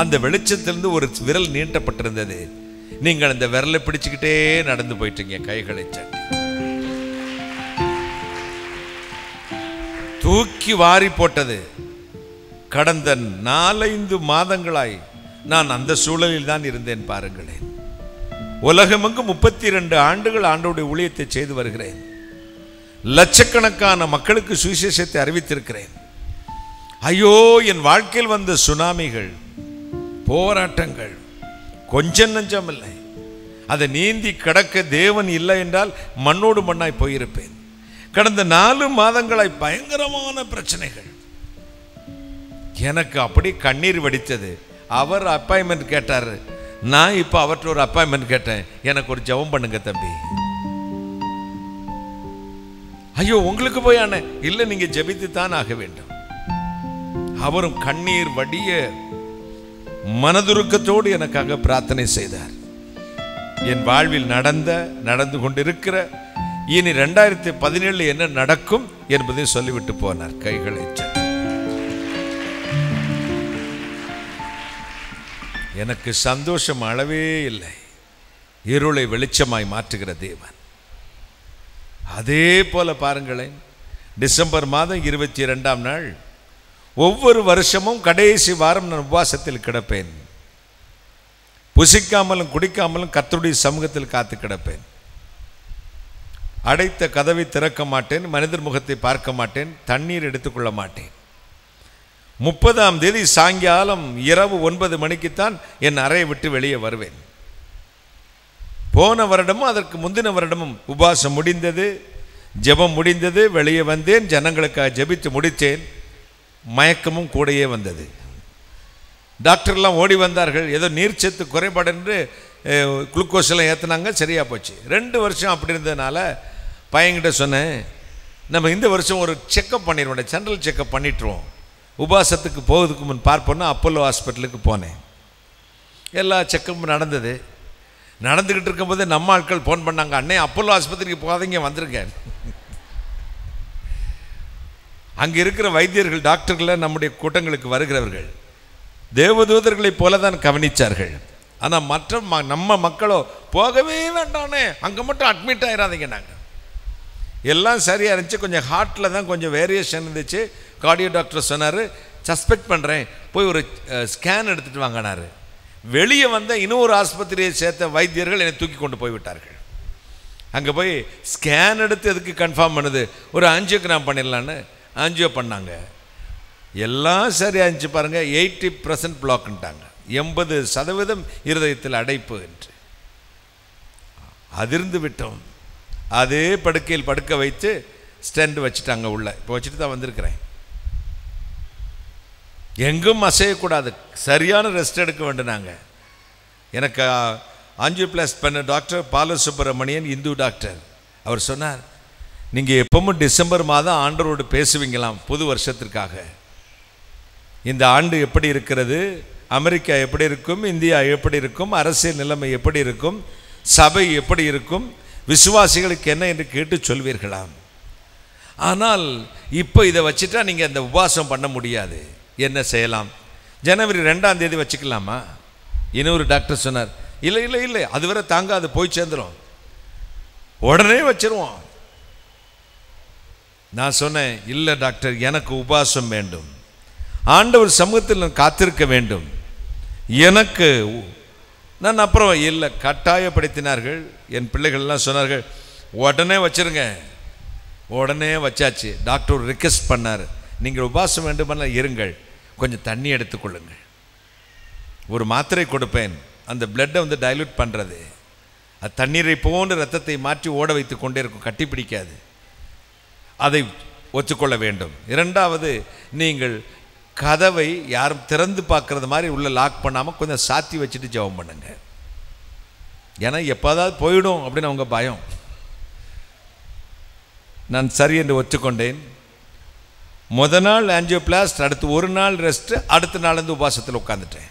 அந்த வெளிச்சத்திலிருந்து ஒரு விரல் நீட்டப்பட்டிருந்தது. நீங்கள் அந்த விரலை பிடிச்சுக்கிட்டே நடந்து போயிட்டீங்க, கைகளை சட்டி தூக்கி வாரி போட்டது. கடந்த 4-5 மாதங்களாய் நான் அந்த சூழலில் தான் இருந்தேன். பாருங்களேன், உலகமெங்கும் 32 ஆண்டுகள் ஆண்டோடைய ஊழியத்தை செய்து வருகிறேன். லட்சக்கணக்கான மக்களுக்கு சுவிசேஷத்தை அறிவித்திருக்கிறேன். ஐயோ, என் வாழ்க்கையில் வந்த சுனாமிகள், போராட்டங்கள் கொஞ்சம் நஞ்சம் இல்லை. அதை நீந்தி கடக்க தேவன் இல்லை என்றால் மண்ணோடு மண்ணாய் போயிருப்பேன். கடந்த 4 மாதங்களாய் பயங்கரமான பிரச்சனைகள். எனக்கு அப்படி கண்ணீர் வடித்தது. அவர் அப்பாயின்மெண்ட் கேட்டார், நான் இப்போ அவர்கிட்ட ஒரு அப்பாயின்மெண்ட் கேட்டேன், எனக்கு ஒரு ஜெபம் பண்ணுங்க தம்பி. ஐயோ, உங்களுக்கு போய் அண்ணே, இல்லை, நீங்க ஜெபித்து தான் ஆக வேண்டும். அவரும் கண்ணீர் வடிய மனதுருக்கத்தோடு எனக்காக பிரார்த்தனை செய்தார். என் வாழ்வில் நடந்து கொண்டிருக்கிற இனி 2017 என்ன நடக்கும் என்பதை சொல்லிவிட்டு போனார். கைகளை சட்டி எனக்கு சந்தோஷம் அளவே இல்லை. இருளை வெளிச்சமாய் மாற்றுகிற தேவன். அதே போல பாருங்களேன், டிசம்பர் மாதம் 22ஆம் நாள் ஒவ்வொரு வருஷமும் கடைசி வாரம் நான் உபவாசத்தில் கிடப்பேன். புசிக்காமலும் குடிக்காமலும் கர்த்தருடைய சமூகத்தில் காத்து கிடப்பேன். அடைத்த கதவை திறக்க மாட்டேன், மனிதர் முகத்தை பார்க்க மாட்டேன், தண்ணீர் எடுத்துக்கொள்ள மாட்டேன். 30ஆம் தேதி சாயங்காலம் இரவு 9 மணிக்குத்தான் என் அறையை விட்டு வெளியே வருவேன். போன வருடமும் அதற்கு முந்தின வருடமும் உபவாசம் முடிந்தது, ஜெபம் முடிந்தது, வெளியே வந்தேன், ஜனங்களுக்காக ஜெபித்து முடித்தேன். மயக்கமும் கூடையே வந்தது. டாக்டர்லாம் ஓடி வந்தார்கள். ஏதோ நீர்ச்சத்து குறைபாடு என்று குளுக்கோஸ் எல்லாம் ஏற்றினாங்க, சரியாக போச்சு. 2 வருஷம் அப்படி இருந்ததுனால பையன்கிட்ட சொன்னேன், நம்ம இந்த வருஷம் ஒரு செக்கப் பண்ணிடுவோம், ஜென்ரல் செக்கப் பண்ணிட்டுருவோம். உபாசத்துக்கு போகிறதுக்கு முன் பார்ப்போன்னா அப்போலோ ஹாஸ்பிட்டலுக்கு போனேன். எல்லா செக்கப்பும் நடந்தது. நடந்துக்கிட்டு இருக்கும்போது நம்ம ஆட்கள் ஃபோன் பண்ணாங்க, அண்ணே அப்போலோ ஆஸ்பத்திரிக்கு போகாதீங்க, வந்திருக்கேன். அங்கே இருக்கிற வைத்தியர்கள், டாக்டர்கள் நம்முடைய கூட்டங்களுக்கு வருகிறவர்கள் தேவதூதர்களைப் போல தான் கவனித்தார்கள். ஆனால் மற்ற நம்ம மக்களோ போகவே வேண்டானே, அங்கே மட்டும் அட்மிட் ஆயிடாதீங்க. நாங்கள் எல்லாம் சரியாக இருந்துச்சு. கொஞ்சம் ஹார்ட்டில் தான் கொஞ்சம் வேரியேஷன் இருந்துச்சு. கார்டியோ டாக்டர் சொன்னார், சஸ்பெக்ட் பண்ணுறேன், போய் ஒரு ஸ்கேன் எடுத்துகிட்டு வாங்கினார். வெளியே வந்த இன்னொரு ஆஸ்பத்திரியை சேர்த்த வைத்தியர்கள் என்னை தூக்கி கொண்டு போய்விட்டார்கள். அங்கே போய் ஸ்கேன் எடுத்து எதுக்கு கன்ஃபார்ம் பண்ணுது, ஒரு ஆஞ்சியோகிராம் பண்ணிடலான்னு ஆஞ்சியோ பண்ணாங்க. எல்லாம் சரியா இருந்துச்சு பாருங்கள், 80% பிளாக்ன்ட்டாங்க, 80% இருதயத்தில் அடைப்பு என்று. அதிர்ந்து விட்டோம். அதே படுக்கையில் படுக்க வைத்து ஸ்டெண்ட் வச்சுட்டாங்க உள்ள. இப்போ வச்சுட்டு தான் வந்திருக்கிறேன். எங்கும் அசையக்கூடாது, சரியான ரெஸ்ட் எடுக்க வேண்டுனாங்க. எனக்கு ஆஞ்சியோபிளாஸ்டி பண்ண டாக்டர் பாலசுப்ரமணியன், இந்து டாக்டர். அவர் சொன்னார், நீங்கள் எப்பவும் டிசம்பர் மாதம் ஆண்டவரோடு பேசுவீங்களாம் புது வருஷத்திற்காக. இந்த ஆண்டு எப்படி இருக்கிறது, அமெரிக்கா எப்படி இருக்கும், இந்தியா எப்படி இருக்கும், அரசியல் நிலைமை எப்படி இருக்கும், சபை எப்படி இருக்கும், விசுவாசிகளுக்கு என்ன என்று கேட்டு சொல்வீர்களாம். ஆனால் இப்போ இதை வச்சுட்டா நீங்கள் அந்த உபவாசம் பண்ண முடியாது. என்ன செய்யலாம்? ஜனவரி 2ஆம் தேதி வச்சுக்கலாமா? இன்னொரு டாக்டர் சொன்னார், இல்லை இல்லை இல்லை, அதுவரை தாங்காது, போய் சேர்ந்துடும், உடனே வச்சிருவோம். நான் சொன்னேன், இல்லை டாக்டர், எனக்கு உபவாசம் வேண்டும், ஆண்டவர் சமூகத்தில் நான் காத்திருக்க வேண்டும் எனக்கு. நான் அப்புறம் இல்லை, கட்டாயப்படுத்தினார்கள். என் பிள்ளைகள்லாம் சொன்னார்கள், உடனே வச்சிருங்க. உடனே வச்சாச்சு. டாக்டர் ரிக்வெஸ்ட் பண்ணார், நீங்கள் உபவாசம் வேண்டுமென்றால் இருங்கள், கொஞ்சம் தண்ணி எடுத்துக்கொள்ளுங்கள், ஒரு மாத்திரை கொடுப்பேன், அந்த பிளட்டை வந்து டைல்யூட் பண்ணுறது, அது தண்ணீரை போன்ற ரத்தத்தை மாற்றி ஓட வைத்து கொண்டே இருக்கும், கட்டி பிடிக்காது, அதை ஒத்துக்கொள்ள வேண்டும். இரண்டாவது, நீங்கள் கதவை யாரும் திறந்து பார்க்கறது மாதிரி உள்ள லாக் பண்ணாமல் கொஞ்சம் சாத்தி வச்சுட்டு ஜெபம் பண்ணுங்க. ஏன்னா எப்போதாவது போயிடும் அப்படின்னு அவங்க பயம். நான் சரி என்று ஒத்துக்கொண்டேன். முதல் நாள் ஆஞ்சியோபிளாஸ்ட், அடுத்து ஒரு நாள் ரெஸ்ட், அடுத்த நாள் வந்து உபவாசத்தில் உட்காந்துட்டேன்.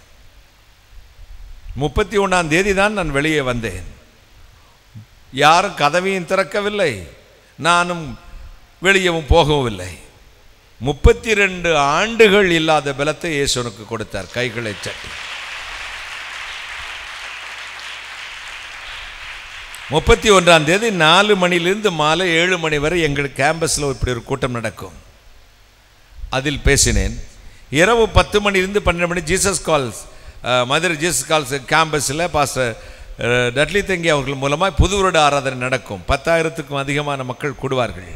31ஆம் தேதி தான் நான் வெளியே வந்தேன். யாரும் கதவையும் திறக்கவில்லை, நானும் வெளியவும் போகவும் இல்லை. 32 ஆண்டுகள் இல்லாத பலத்தை இயேசுனுக்கு கொடுத்தார், கைகளை சட்டி. 31ஆம் தேதி 4 மணிலிருந்து மாலை 7 மணி வரை எங்கள் கேம்பஸில் இப்படி ஒரு கூட்டம் நடக்கும். அதில் பேசினேன். இரவு 10 மணிலிருந்து 12 மணி Jesus Calls, Madurai Jesus Calls கேம்பஸில் பாஸ்டர் டட்லி தங்கி அவர்கள் மூலமாக புது வருட ஆராதனை நடக்கும். 10,000க்கும் அதிகமான மக்கள் கூடுவார்கள்.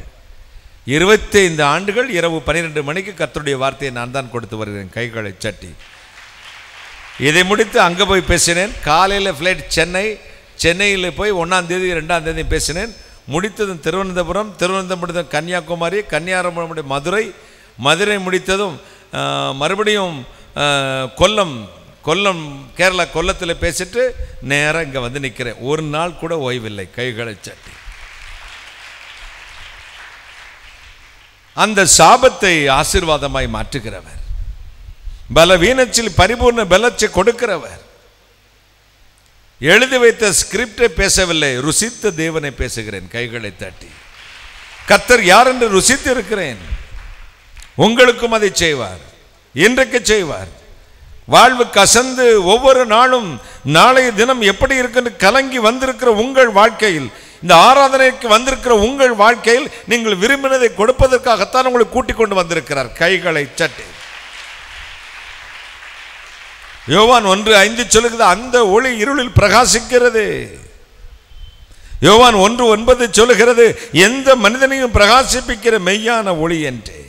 25 ஆண்டுகள் இரவு 12 மணிக்கு கர்த்தருடைய வார்த்தையை நான் தான் கொடுத்து வருகிறேன், கைகளை சட்டி. இதை முடித்து அங்கே போய் பேசினேன். காலையில் ஃப்ளைட் சென்னையில் போய் 1ஆம் தேதி 2ஆம் தேதி பேசினேன். முடித்ததும் திருவனந்தபுரம், திருவனந்தபுரம் கன்னியாகுமரி, கன்னியாகுமரி மதுரை முடித்ததும் மறுபடியும் கொல்லம் கேரளா கொல்லத்தில் பேசிட்டு நேராக இங்கே வந்து நிற்கிறேன். ஒரு நாள் கூட ஓய்வில்லை, கைகளை சட்டி. அந்த சாபத்தை ஆசீர்வாதமாய் மாற்றுகிறவர், பலவீனத்தில் பரிபூர்ண பலத்தை கொடுக்கிறவர். எழுதி வைத்த ஸ்கிரிப்டை பேசவில்லை, ருசித்த தேவனை பேசுகிறேன், கைகளை தட்டி. கர்த்தர் யார் என்று ருசித்து இருக்கிறேன். உங்களுக்கும் அதை செய்வார், இன்றைக்கு செய்வார். வாழ்வு கசந்து ஒவ்வொரு நாளும் நாளைய தினம் எப்படி இருக்குன்னு கலங்கி வந்திருக்கிற உங்கள் வாழ்க்கையில், இந்த ஆராதனைக்கு வந்திருக்கிற உங்கள் வாழ்க்கையில் நீங்கள் விரும்பினதை கொடுப்பதற்காகத்தான் உங்களை கூட்டிக் கொண்டு வந்திருக்கிறார், கைகளை சட்டி. யோவான் 1:5 சொல்லுகிறது, அந்த ஒளி இருளில் பிரகாசிக்கிறது. யோவான் 1:9 சொல்லுகிறது, எந்த மனிதனையும் பிரகாசிப்பிக்கிற மெய்யான ஒளி என்று.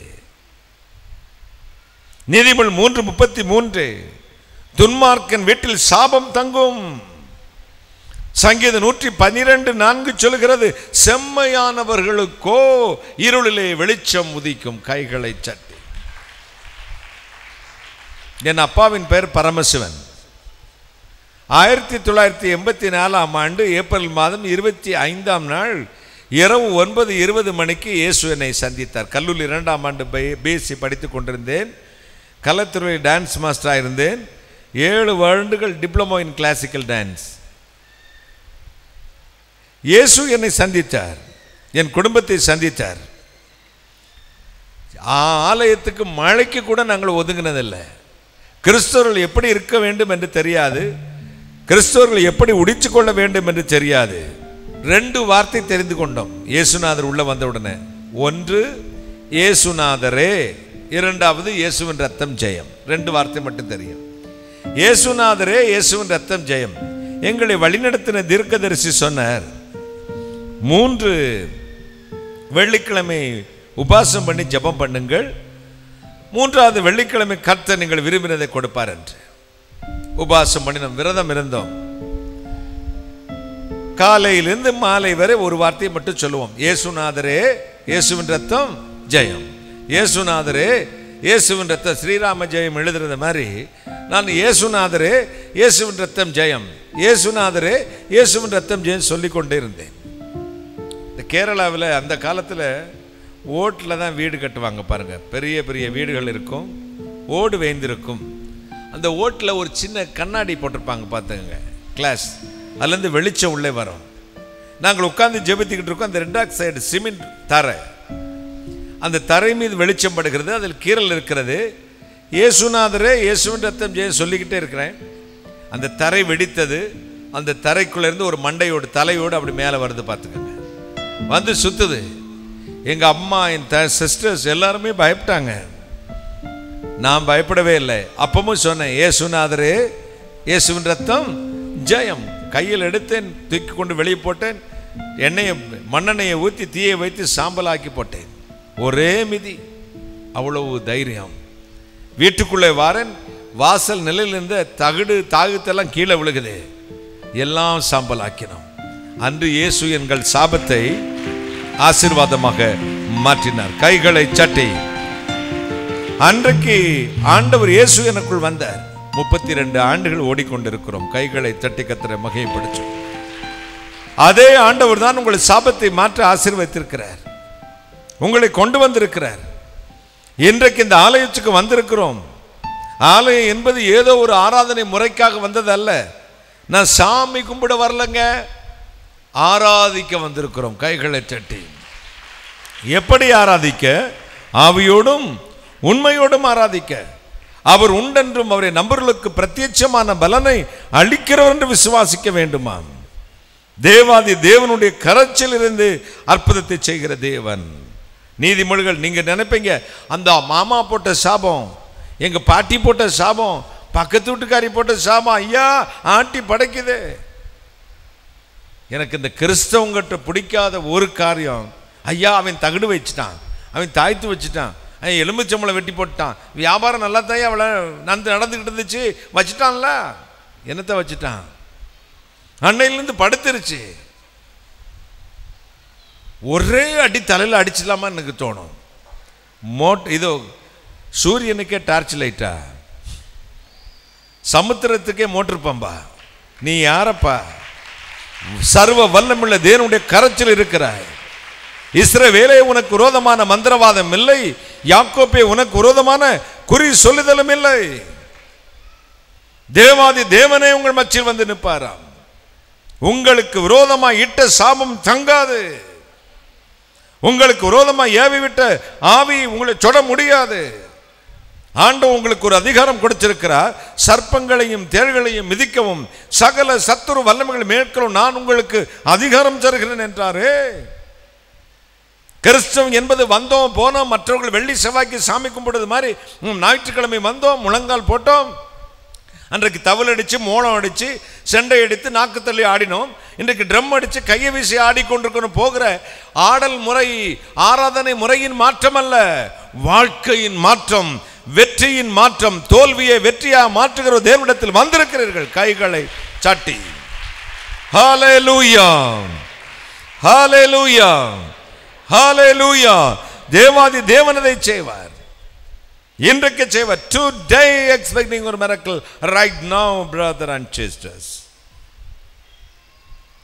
நீதிமொழி 3:33 துன்மார்க்கன் வீட்டில் சாபம் தங்கும். சங்கீதம் 112:4 சொல்லுகிறது, செம்மையானவர்களுக்கோ இருளிலே வெளிச்சம் உதிக்கும், கைகளை சட்டி. என் அப்பாவின் பெயர் பரமசிவன். 1984ஆம் ஆண்டு ஏப்ரல் மாதம் 25ஆம் நாள் இரவு 9:20 மணிக்கு இயேசு என்னை சந்தித்தார். கல்லூரி 2ஆம் ஆண்டு பிஎஸ்சி படித்து கொண்டிருந்தேன். கலைத்துறை டான்ஸ் மாஸ்டராக இருந்தேன். 7 வருடங்கள் டிப்ளமோ இன் கிளாசிக்கல் டான்ஸ். இயேசு என்னை சந்தித்தார், என் குடும்பத்தை சந்தித்தார். ஆலயத்துக்கு மழைக்கு கூட நாங்கள் ஒதுங்கினதில்லை. கிறிஸ்தவர்கள் எப்படி இருக்க வேண்டும் என்று தெரியாது, கிறிஸ்தவர்கள் எப்படி உடிச்சு கொள்ள வேண்டும் என்று தெரியாது. 2 வார்த்தை தெரிந்து கொண்டோம் இயேசுநாதர் உள்ள வந்தவுடனே. ஒன்று, இயேசுநாதரே இரண்டாவது இயேசுவின் ரத்தம் ஜெயம். 2 வார்த்தை மட்டும் தெரியும். இயேசுநாதரே, இயேசுவின் ரத்தம் ஜெயம். எங்களை வழிநடத்தின தீர்க்கதரிசி சொன்னார், 3 வெள்ளிக்கிழமை உபாசம் பண்ணி ஜெபம் பண்ணுங்கள், 3வது வெள்ளிக்கிழமை கர்த்தர் நீங்கள் விரும்பினதை கொடுப்பார் என்று. உபாசம் பண்ணி நம்ம விரதம் இருந்தோம். காலையிலிருந்து மாலை வரை ஒரு வார்த்தையை மட்டும் சொல்லுவோம், இயேசுநாதரே, இயேசுவின் ரத்தம் ஜெயம். இயேசுநாதரே, இயேசுவின் ரத்தம். ஸ்ரீராம ஜெயம் எழுதுறது மாதிரி நான் இயேசுநாதரே, இயேசுவின் ரத்தம் ஜெயம், இயேசுநாதரே, இயேசுவின் ரத்தம் ஜெயம் சொல்லிக்கொண்டே இருந்தேன். இந்த கேரளாவில் அந்த காலத்தில் ஓட்டில் தான் வீடு கட்டுவாங்க பாருங்க. பெரிய பெரிய வீடுகள் இருக்கும், ஓடு வேந்திருக்கும். அந்த ஓட்டில் ஒரு சின்ன கண்ணாடி போட்டிருப்பாங்க பார்த்துங்க, கிளாஸ். அதுலேருந்து வெளிச்சம் உள்ளே வரும். நாங்கள் உட்காந்து ஜெபித்துக்கிட்டு இருக்கோம். அந்த 2 சைடு சிமெண்ட் தரை, அந்த தரை மீது வெளிச்சம் படுகிறது, அதில் கீறல் இருக்கிறது. இயேசுநாதரே, இயேசுவின் ரத்தம் ஜெயம் சொல்லிக்கிட்டே இருக்கிறேன். அந்த தரை வெடித்தது. அந்த தரைக்குள்ள இருந்து ஒரு மண்டையோடு தலையோடு அப்படி மேலே வருது பார்த்துக்கோங்க, வந்து சுத்துது. எங்கள் அம்மா, என் சிஸ்டர்ஸ் எல்லாருமே பயப்பட்டாங்க. நான் பயப்படவே இல்லை. அப்பவும் சொன்னேன், இயேசுநாதரே, இயேசுவின் ரத்தம் ஜெயம். கையில் எடுத்தேன், தூக்கி கொண்டு வெளியே போட்டேன். மண்ணெண்ணெயை ஊற்றி தீயை வைத்து சாம்பலாக்கி போட்டேன். ஒரே மிதி, அவ்வளவு தைரியம். வீட்டுக்குள்ளே வாரன், வாசல் நிலையில் இருந்த தாகுத்தெல்லாம் கீழே விழுகுது, எல்லாம் சாம்பலாக்கினோம். அன்று இயேசு எங்கள் சாபத்தை ஆசீர்வாதமாக மாற்றினார். கைகளை சட்டி. அன்றைக்கு ஆண்டவர் இயேசு எனக்குள் வந்தார். 32 ஆண்டுகள் ஓடிக்கொண்டிருக்கிறோம். கைகளை தட்டி கர்த்தரை மகிமைப்படுத்தும். அதே ஆண்டவர் தான் உங்களை சாபத்தை மாற்ற ஆசீர்வதித்திருக்கிறார், உங்களை கொண்டு வந்திருக்கிறார். இன்றைக்கு இந்த ஆலயத்துக்கு வந்திருக்கிறோம். ஆலயம் என்பது ஏதோ ஒரு ஆராதனை முறைக்காக வந்தது அல்ல. நான் சாமி கும்பிட வரலங்க, ஆராதிக்க வந்திருக்கிறோம். கைகளை தட்டி. எப்படி ஆராதிக்க? ஆவியோடும் உண்மையோடும் ஆராதிக்க. அவர் உண்டென்றும் அவரை நம்பர்களுக்கு பிரத்யட்சமான பலனை அளிக்கிறவர் என்று விசுவாசிக்க வேண்டுமா? தேவாதி தேவனுடைய கரச்சில் இருந்து அற்புதத்தை செய்கிற தேவன். நீதிமொழிகள். நீங்க நினைப்பீங்க, அந்த மாமா போட்ட சாபம், எங்க பாட்டி போட்ட சாபம், பக்கத்து வீட்டுக்காரி போட்ட சாபம், ஐயா ஆட்டி படைக்குது. எனக்கு இந்த கிறிஸ்தவங்கிட்ட பிடிக்காத ஒரு காரியம், ஐயா அவன் தகுடு வச்சுட்டான், அவன் தாய்த்து வச்சுட்டான், அவன் எலும்புச்சம்பளை வெட்டி போட்டான், வியாபாரம் நல்லா தான் அவளை நடந்துக்கிட்டு இருந்துச்சு, வச்சுட்டான்ல. என்னத்தை வச்சுட்டான்? அன்னையிலிருந்து படுத்துருச்சு. ஒரே அடி தலையில் அடிச்சிடலாமா எனக்கு தோணும். இதோ சூரியனுக்கே டார்ச் லைட்டா, சமுத்திரத்துக்கே மோட்டர் பம்பா? நீ யாரப்பா? சர்வ வல்லமுள்ள தேவனுடைய கரத்தில் இருக்கிறாய். இஸ்ரவேலே உனக்கு விரோதமான மந்திரவாதம் இல்லை, யாக்கோபே உனக்கு விரோதமான குறி சொல்லுதலும் இல்லை. தேவாதி தேவனே உங்கள் மத்தியில் வந்து நிற்பாராம். உங்களுக்கு விரோதமாக இட்ட சாபம் தங்காது. உங்களுக்கு விரோதமாக ஏவி விட்ட ஆவி உங்களை தொட முடியாது. ஆண்டவர் உங்களுக்கு ஒரு அதிகாரம் கொடுத்திருக்கிறார். சர்ப்பங்களையும் தேள்களையும் மிதிக்கவும் சகல சத்துரு வல்லமைகளை மேற்கொள்ளும் நான் உங்களுக்கு அதிகாரம் தருகிறேன் என்றாரே. கிறிஸ்தவம் என்பது வந்தோம் போனோம், மற்றவர்கள் வெள்ளி செவ்வாய்க்கு சாமி கும்பிடுறது மாதிரி ஞாயிற்றுக்கிழமை வந்தோம், முழங்கால் போட்டோம், அன்றைக்கு தவள் அடித்து மோளம் அடித்து செண்டை அடித்து நாக்கு தள்ளி ஆடினோம். இன்றைக்கு ட்ரம் அடித்து கையை வீசி ஆடிக்கொண்டிருக்கணும். போகிற ஆடல் முறை ஆராதனை முறையின் மாற்றம் அல்ல, வாழ்க்கையின் மாற்றம், வெற்றியின் மாற்றம். தோல்வியை வெற்றியா மாற்றுகிற தேவனிடத்தில் வந்திருக்கிறீர்கள். கைகளை சாட்டி ஹல்லேலூயா, ஹல்லேலூயா, ஹல்லேலூயா. தேவாதி தேவனதை செய்வார், இன்றைக்கு செய்வார். Today expecting a miracle right now, brother and sisters.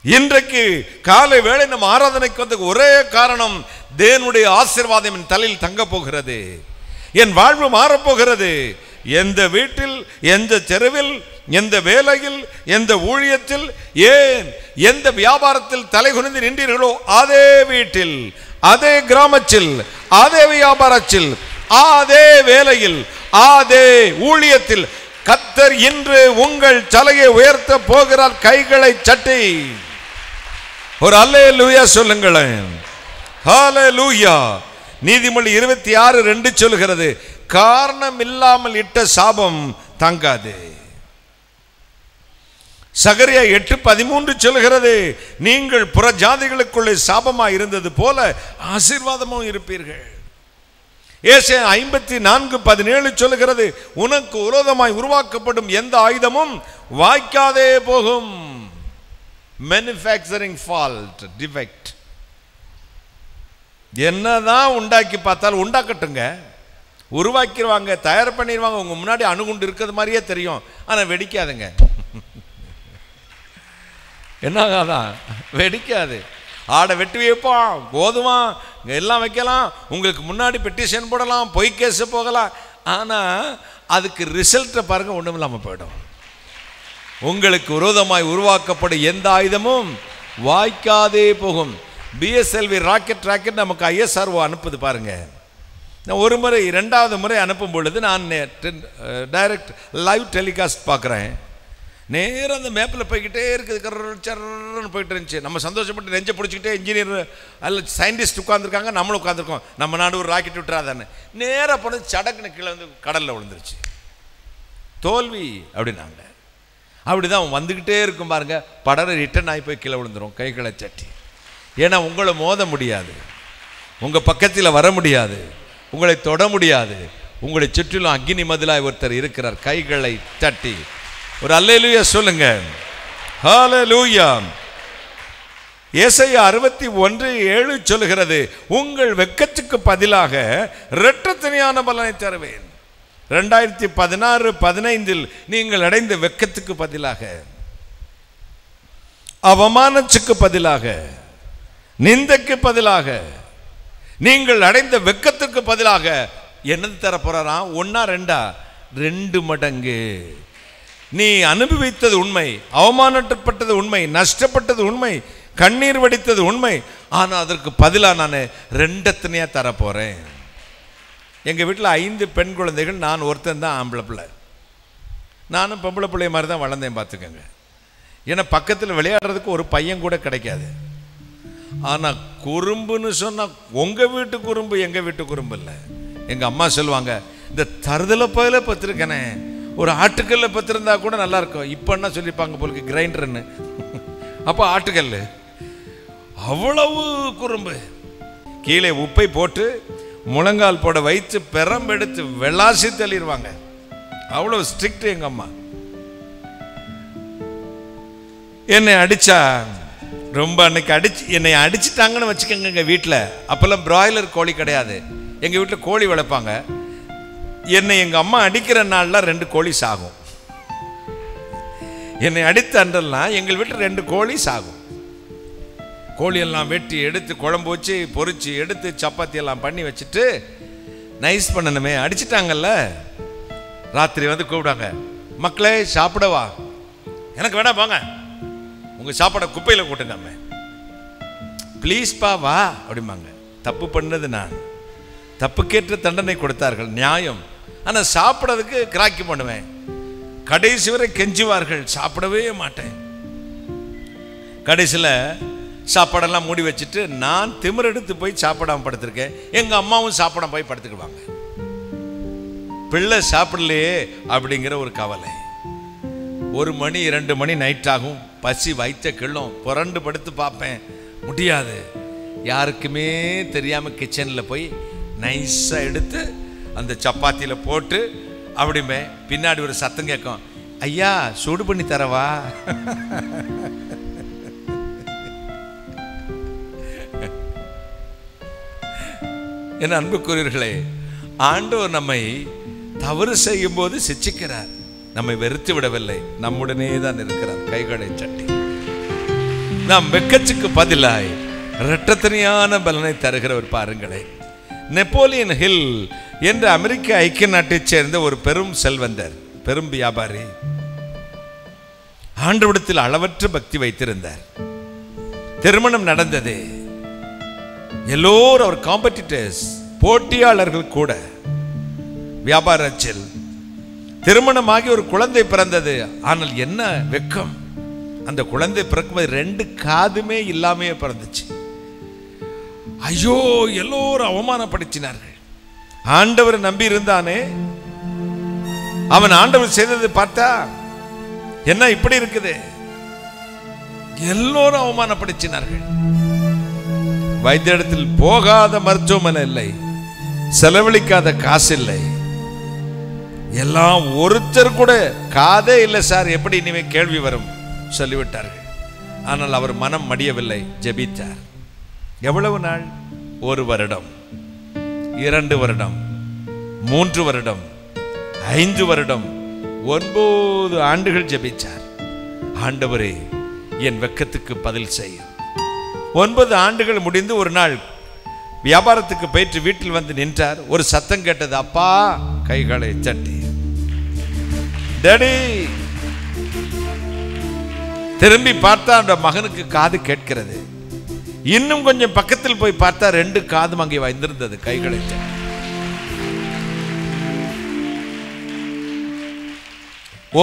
இன்றைக்கு காலை வேளை நம்ம ஆராதனைக்கு வந்த ஒரே காரணம், தேவனுடைய ஆசீர்வாதம் என் தலையில் தங்க போகிறது, என் வாழ்வு மாறப்போகிறது. எந்த வீட்டில், எந்த தெருவில், எந்த வேலையில், எந்த ஊழியத்தில், ஏன் எந்த வியாபாரத்தில் தலை குனிந்து நின்றீர்களோ அதே வீட்டில், அதே கிராமத்தில், அதே வியாபாரத்தில், அதே வேலையில், அதே ஊழியத்தில் கர்த்தர் இன்று உங்கள் தலையை உயர்த்த போகிறார். கைகளை சட்டி ஒரு அல்லேலூயா சொல்லுங்களேன். ஹல்லேலூயா. நீதிமொழி 26:2 சொல்கிறது, காரணம் இல்லாமல் இட்ட சாபம் தாங்காது. சகரியா 8:13 சொல்கிறது, நீங்கள் புற ஜாதிகளுக்குள்ளே சாபமாய் இருந்தது போல ஆசீர்வாதமும் இருப்பீர்கள். ஏசாயா 54:17 சொல்கிறது, உனக்கு விரோதமாய் உருவாக்கப்படும் எந்த ஆயுதமும் வாய்க்காதே போகும். Manufacturing fault, defect. என்னதான் உண்டாக்கி பார்த்தாலும் உண்டாக்கட்டுங்க, உருவாக்கிடுவாங்க, தயார் பண்ணிடுவாங்க. உங்க முன்னாடி அணுகுண்டு இருக்கிறது மாதிரியே தெரியும், ஆனால் வெடிக்காதுங்க. என்னதான் வெடிக்காது. ஆடை வெட்டி வைப்பான், கோதுவான், எல்லாம் வைக்கலாம், உங்களுக்கு முன்னாடி பெட்டிஷன் போடலாம், பொய் கேஸ் போகலாம். ஆனால் அதுக்கு ரிசல்ட்டை பாருங்க, ஒன்றும் இல்லாமல் போயிடும். உங்களுக்கு விரோதமாய் உருவாக்கப்படும் எந்த ஆயுதமும் வாய்க்காதே போகும். பிஎஸ்எல்வி ராக்கெட் நமக்கு ISRO அனுப்புது பாருங்க. நான் ஒரு முறை, 2வது முறை அனுப்பும் பொழுது நான் டைரக்ட் லைவ் டெலிகாஸ்ட் பார்க்குறேன். நேரம் அந்த மேப்பில் போய்கிட்டே இருக்குது, கர்ன்னு போயிட்டு இருந்துச்சு. நம்ம சந்தோஷப்பட்டு நெஞ்சை பிடிச்சிக்கிட்டே இன்ஜினியர் அல்ல சயின்டிஸ்ட் உட்காந்துருக்காங்க, நம்மளும் உட்காந்துருக்கோம். நம்ம நாடு ஒரு ராக்கெட் விட்டுறாதானே. நேராக போனது சடக்குன்னு கீழே வந்து கடலில் விழுந்துருச்சு. தோல்வி அப்படின்னாங்க. அப்படிதான் வந்துக்கிட்டே இருக்கும் பாருங்க, படரை ரிட்டர்ன் ஆகி போய் கீழே விழுந்துடும் கைகளை சட்டி. ஏன்னா உங்களை மோத முடியாது, உங்கள் பக்கத்தில் வர முடியாது, உங்களை தொட முடியாது. உங்களை சுற்றிலும் அக்னி மதிலாய் ஒருத்தர் இருக்கிறார், கைகளை தட்டி ஒரு அல்லேலூயா சொல்லுங்க. ஹல்லேலூயா. ஏசாயா 61:7 சொல்லுகிறது, உங்கள் வெட்கத்துக்கு பதிலாக இரட்டத்தனையான பலனை தருவேன். 2016-15 நீங்கள் அடைந்த வெட்கத்துக்கு பதிலாக, அவமானத்துக்கு பதிலாக, நிந்தைக்கு பதிலாக, நீங்கள் அடைந்த வெட்கத்துக்கு பதிலாக என்னது தர போறாராம்? 1 2 மடங்கு. நீ அனுபவித்தது உண்மை, அவமானப்பட்டது உண்மை, நஷ்டப்பட்டது உண்மை, கண்ணீர் வடித்தது உண்மை. ஆனால் அதற்கு பதிலாக நான் 2 தரப்போறேன். எங்கள் வீட்டில் 5 பெண் குழந்தைகள், நான் ஒருத்தன் தான் ஆம்பளை பிள்ளை. நானும் பொம்பளை பிள்ளை மாதிரி தான் வளர்ந்தேன் பார்த்துக்கோங்க. ஏன்னா பக்கத்தில் விளையாடுறதுக்கு ஒரு பையன் கூட கிடைக்காது. ஆனால் குறும்புன்னு சொன்னால் உங்கள் வீட்டு குறும்பு எங்கள் வீட்டு குறும்பு இல்லை. எங்கள் அம்மா சொல்லுவாங்க, இந்த தருதலை போயில பத்திருக்கேனே, ஒரு ஆட்டுக்கல்ல பத்திருந்தா கூட நல்லா இருக்கும். இப்போ என்ன சொல்லிப்பாங்க போலுக்கு, கிரைண்டர்னு. அப்போ ஆட்டுக்கல் அவ்வளவு குறும்பு. கீழே உப்பை போட்டு முழங்கால் போட வைத்து பெரம்பெடுத்து வெளாசி தள்ளிடுவாங்க. அவ்வளவு ஸ்ட்ரிக்ட் எங்க அம்மா. என்னை அடிச்சா ரொம்ப, அன்னைக்கு என்னை அடிச்சுட்டாங்கன்னு வச்சுக்கோங்க. எங்கள் வீட்டில் அப்போல்லாம் பிராய்லர் கோழி கிடையாது, எங்கள் வீட்டில் கோழி வளர்ப்பாங்க. என்னை எங்கள் அம்மா அடிக்கிற நாளில் 2 கோழி சாகும். என்னை அடித்த அன்றெல்லாம் எங்கள் வீட்டில் 2 கோழி சாகும். கோழியெல்லாம் வெட்டி எடுத்து குழம்பு வச்சு பொரிச்சு எடுத்து சப்பாத்தி எல்லாம் பண்ணி வச்சுட்டு நைஸ் பண்ணணுமே. அடிச்சிட்டாங்கல்ல, ராத்திரி வந்து கூப்பிடாங்க, மக்களே சாப்பிடவா? எனக்கு வேணா போங்க, உங்கள் சாப்பாடை குப்பையில் கூட்டுங்க, ப்ளீஸ்பா வா அப்படிம்பாங்க. தப்பு பண்ணது நான், தப்புக்கேற்ற தண்டனை கொடுத்தார்கள், நியாயம். ஆனால் சாப்பிட்றதுக்கு கிராக்கி பண்ணுவேன். கடைசி வரை கெஞ்சுவார்கள், சாப்பிடவே மாட்டேன். கடைசியில் சாப்பாடெல்லாம் மூடி வச்சுட்டு நான் திமிரெடுத்து போய் சாப்பிடாம படுத்திருக்கேன். எங்கள் அம்மாவும் சாப்பிடாம போய் படுத்துக்கிடுவாங்க. பிள்ளை சாப்பிடலையே அப்படிங்கிற ஒரு கவலை. 1 மணி 2 மணி நைட் ஆகும், பசி வயிற்ற கிள்ளும், புரண்டு படுத்து பார்ப்பேன், முடியாது. யாருக்குமே தெரியாமல் கிச்சனில் போய் நைஸாக எடுத்து அந்த சப்பாத்தியில் போட்டு அப்படிமே. பின்னாடி ஒரு சத்தம் கேட்கும், ஐயா சூடு பண்ணி தரவா? என் அன்புக்குரியவர்களே, ஆண்டவர் நம்மை தவறு செய்யும் போது சிச்சிக்கிறார், நம்மை வெறுத்து விடவில்லை, நம்முடனே தான் இருக்கிறார், கைகளை சட்டி. நாம் வெட்கத்துக்கு பதிலாய் இரட்டத்தனையான பலனை தருகிறவர் பாருங்களேன். நெப்போலியன் ஹில் என்ற அமெரிக்க ஐக்கிய நாட்டைச் சேர்ந்த ஒரு பெரும் செல்வந்தர், பெரும் வியாபாரி, ஆண்டவரிடத்தில் அளவற்ற பக்தி வைத்திருந்தார். திருமணம் நடந்தது. எல்லோரும் அவர் காம்படிட்டர்ஸ், போட்டியாளர்கள் கூட. வியாபாரத்தில் திருமணமாகி ஒரு குழந்தை பிறந்தது. ஆனால் என்ன வெட்கம், அந்த குழந்தை பிறக்கும்போது 2 காதுமே இல்லாமையே பிறந்துச்சு. ஐயோ, எல்லோரும் அவமானப்படுத்தினார்கள். ஆண்டவர் நம்பி இருந்தானே, அவன் ஆண்டவர் செய்தது பார்த்தா என்ன இப்படி இருக்குது? எல்லோரும் அவமானப்படுத்தினார்கள். வைத்தியத்தில் போகாத மருத்துவமனை இல்லை, செலவழிக்காத காசு இல்லை, எல்லாம் ஒருத்தர் கூட காதே இல்லை சார், எப்படி இனிமே கேள்வி வரும் சொல்லிவிட்டார்கள். ஆனால் அவர் மனம் மடியவில்லை, ஜெபித்தார். எவ்வளவு நாள்? 1 வருடம், 2 வருடம், 3 வருடம், 5 வருடம், 9 ஆண்டுகள் ஜெபித்தார். ஆண்டவரே, என் வெட்கத்துக்கு பதில் செய்யும். 9 ஆண்டுகள் முடிந்து ஒரு நாள் வியாபாரத்துக்கு போயிட்டு வீட்டில் வந்து நின்றார். ஒரு சத்தம் கேட்டது. அப்பா கைகளை தட்டி, டேடி. திரும்பி பார்த்தா அந்த மகனுக்கு காது கேட்கிறது. இன்னும் கொஞ்சம் பக்கத்தில் போய் பார்த்தா 2 காதும் அங்கே வந்திருந்தது. கைகளை தட்டி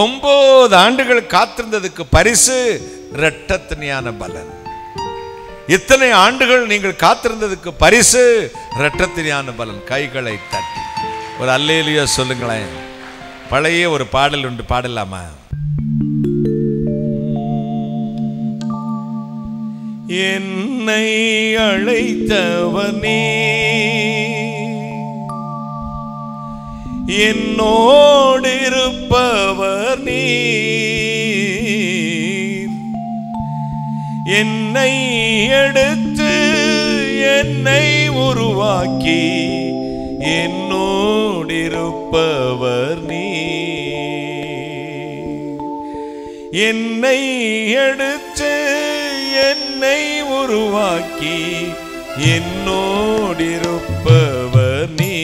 9 ஆண்டுகள் காத்திருந்ததுக்கு பரிசு இரட்டத்தனையான பலன். இத்தனை ஆண்டுகள் நீங்கள் காத்திருந்ததுக்கு பரிசு இரட்டத்தனையான பலன். கைகளை தட்டி ஒரு அல்லேலூயா சொல்லுங்களேன். பழைய ஒரு பாடல் உண்டு, பாடலாமா? என்னை அழைத்தவனே, என்னோடு இருப்பவர் நீ, என்னை எடுத்து என்னை உருவாக்கி என்னோடு இருப்பவர் நீ, என்னை எடுத்து என்னை உருவாக்கி என்னோடு இருப்பவர் நீ.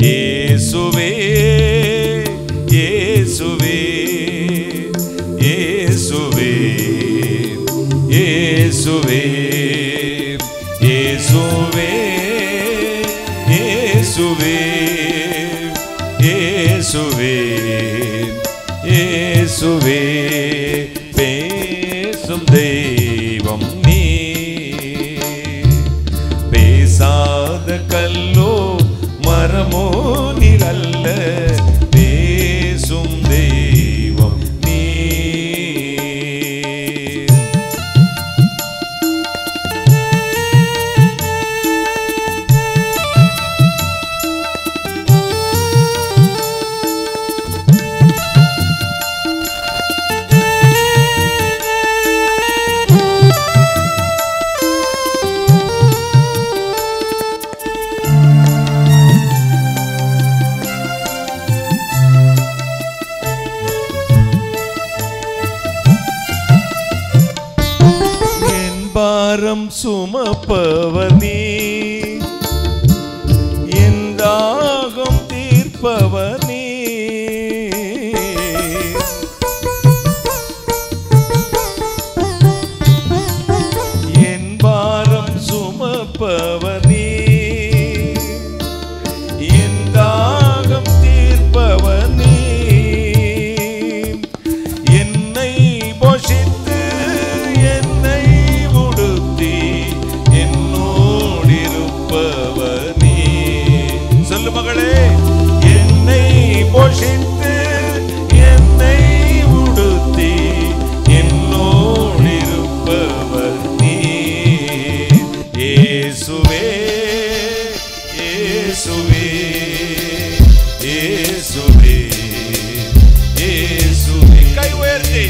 இயேசுவே, இயேசுவே, இயேசுவே, இயேசுவே, இயேசுவே, இயேசுவே, இயேசுவே, இயேசுவே, பேசும் தெய்வம் நீ, பேசாத கல்லோ மரமோ நீரல்ல, பேசும் தெய்வம் நீ. பாரம் சுமப்பவர் நீ, என் தாகம் தீர்ப்பவர் நீ, என் பாரம் சுமப்பவர் நீ, என் தாகம் தீர்ப்பவர் நீ, என்னை போஷித்து என்னை மகளே, என்னை போஷித்து என்னை உடுத்தி என்னோடு இருப்பவர் நீ. இயேசுவே, இயேசுவே, இயேசுவே, இயேசுவே, கை உயர்த்தி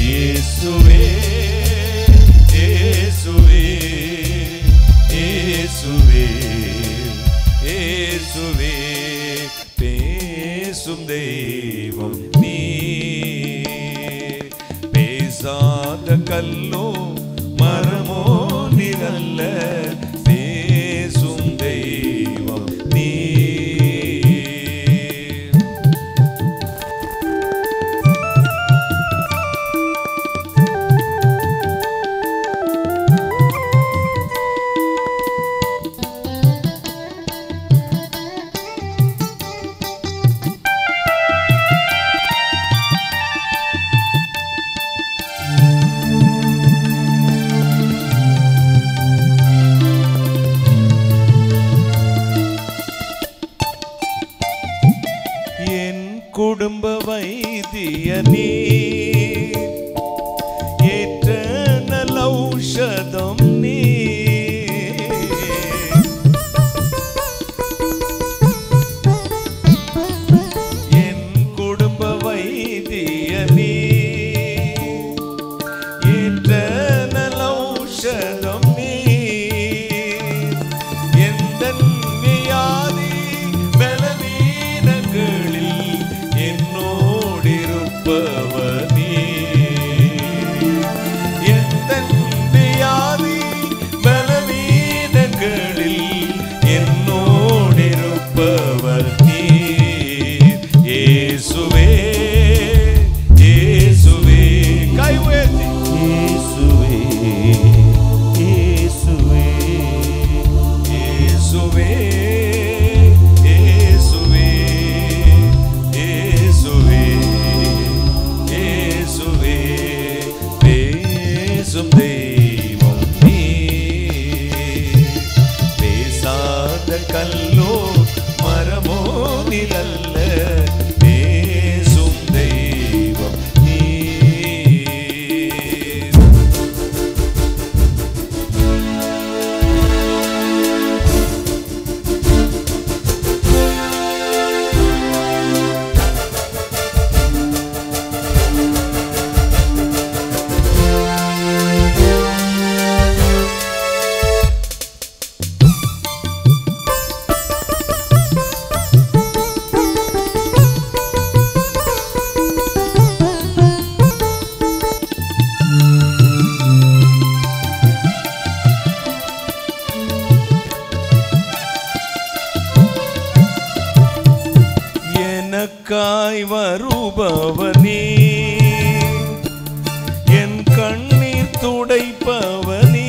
இயேசுவே, இயேசுவே, இயேசுவே, இயேசுவே, பேசும் தெய்வம் நீ, பேசாத கல்லோ மரமோ நீரல்ல, பேசும் தெய்வம் நீ. வைத்திய நீர், ஏற்ற நலௌஷதம் நீர். என் குடும்ப வைத்திய நீர், ஏற்ற நலௌஷதம் நீர். எந்தன் வியாதி பலவீனங்களில் என்னோடிருப்பவர் நீர். எந்தன் வியாதி பலவீனங்களில் என்னோடிருப்பவர் நீர். இயேசுவே இயேசுவே, கை உயர்த்தி இயேசுவே இயேசுவே இயேசுவே இயேசுவே இயேசுவே இயேசுவே, பேசும் தெய்வம் நீர். பேசாத கல்லோ மரமோ நிழல்ல, பேசும் தெய்வம் நீர். எனக்காய் வருபவர் நீர், என் கண்ணீர் துடைப்பவர் நீர்.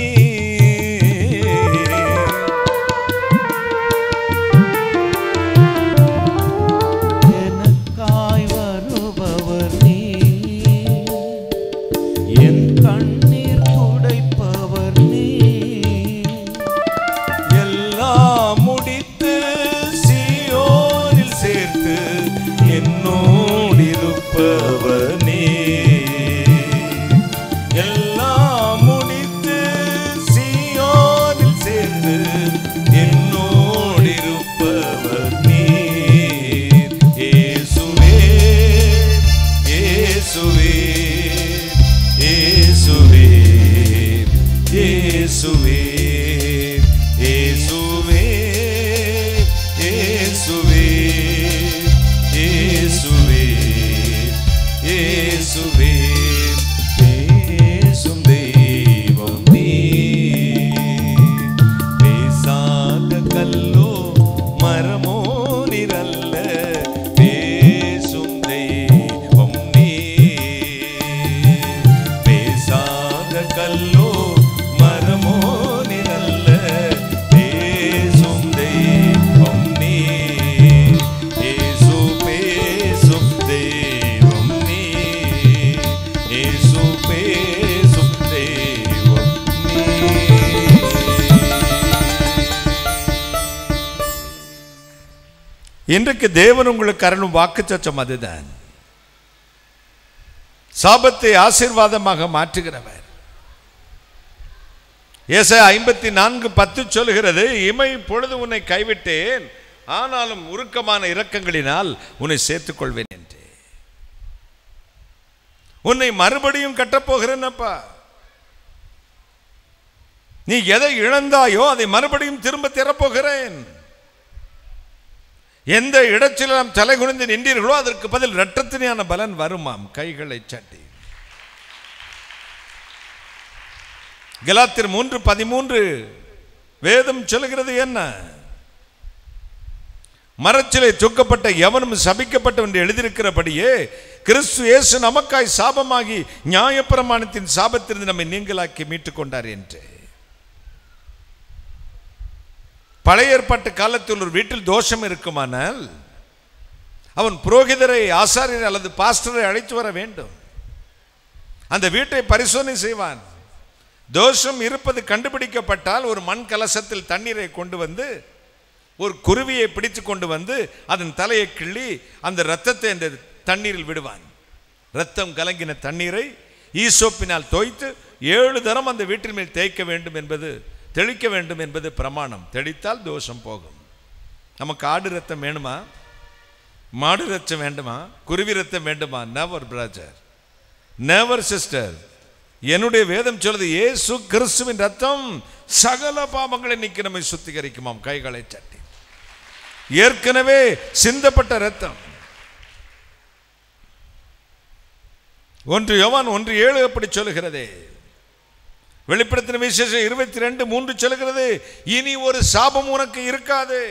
எனக்காய் வருபவர் நீர், என் கண்ணீர் துடைப்பவர் நீர். எல்லாம் முடித்து சீயோனில் சேர்த்து என்னோடிருப்பவர் நீர். எல்லாம் முடித்து சீயோனில் சேர்த்து என்னோடிருப்பவர் நீர். இயேசுவே இயேசுவே இயேசுவே இயேசுவே இயேசுவே இயேசுவே இயேசுவே இயேசுவே, பேசும் தெய்வம் நீர். பேசாத கல்லோ மரமோ நிழல்ல, பேசும் தெய்வம் நீர். பேசாத கல்லோ மரமோ நிழல்ல, பேசும் தெய்வம் நீர். இயேசு பேசும் தெய்வம் நீர். இயேசு பேசும் தெய்வம் நீர். இன்றைக்கு தேவன் உங்களுக்கு அருளும் வாக்குத்தத்தம் அதுதான். சாபத்தை ஆசீர்வாதமாக மாற்றுகிறவர். ஏசாயா 54:10 சொல்கிறது, இமை பொழுது உன்னை கைவிட்டேன், ஆனாலும் உருக்கமான இரக்கங்களினால் உன்னை சேர்த்துக் கொள்வேன் என்று. உன்னை மறுபடியும் கட்டப்போகிறேன்னப்பா. நீ எதை இழந்தாயோ அதை மறுபடியும் திரும்ப தரப்போகிறேன். எந்த இடத்தில் நாம் தலை குனிந்து நின்றீர்களோ அதற்கு பதில் இரட்டத்தினான பலன் வருமாம். கைகளை சட்டி. கலாத்தியர் 3:13 வேதம் சொல்கிறது என்ன? மரச்சிலை தூக்கப்பட்ட எவனும் சபிக்கப்பட்ட என்று எழுதியிருக்கிறபடியே கிறிஸ்து இயேசு நமக்காய் சாபமாகி நியாயப்பிரமாணத்தின் சாபத்திலிருந்து நம்மை நீங்களாக்கி மீட்டுக் கொண்டார் என்று. பழைய ஏற்பாட்டு காலத்தில் ஒரு வீட்டில் தோஷம் இருக்குமானால் அவன் புரோகிதரை, ஆசாரியரை அல்லது பாஸ்டரை அழைத்து வர வேண்டும். அந்த வீட்டை பரிசோதனை செய்வான். தோஷம் இருப்பது கண்டுபிடிக்கப்பட்டால் ஒரு மண் கலசத்தில் தண்ணீரை கொண்டு வந்து ஒரு குருவியை பிடித்து கொண்டு வந்து அதன் தலையை கிள்ளி அந்த இரத்தத்தை அந்த தண்ணீரில் விடுவான். இரத்தம் கலங்கின தண்ணீரை ஈசோப்பினால் தோய்த்து 7 தரம் அந்த வீட்டின் மேல் தேய்க்க வேண்டும் என்பது, தெளிக்க வேண்டும் என்பது பிரமாணம். தெளித்தால் தோஷம் போகும். நமக்கு ஆடு ரத்தம் வேணுமா? மாடு ரத்தம் வேண்டுமா? குருவி ரத்தம் வேண்டுமா? Never brother, never sister. என்னுடைய வேதம் சொல்றது இயேசு கிறிஸ்துவின் ரத்தம் சகல பாவங்களை நீக்கி நம்மை சுத்திகரிக்குமாம். கைகளை சட்டி ஏற்கனவே சிந்தப்பட்ட ரத்தம். 1 யோவான் 1:7 அப்படி சொல்லுகிறதே. வெளிப்படுத்தின விசேஷம் 22:3 சொல்லுகிறது, இனி ஒரு சாபம் உனக்கு இருக்காது.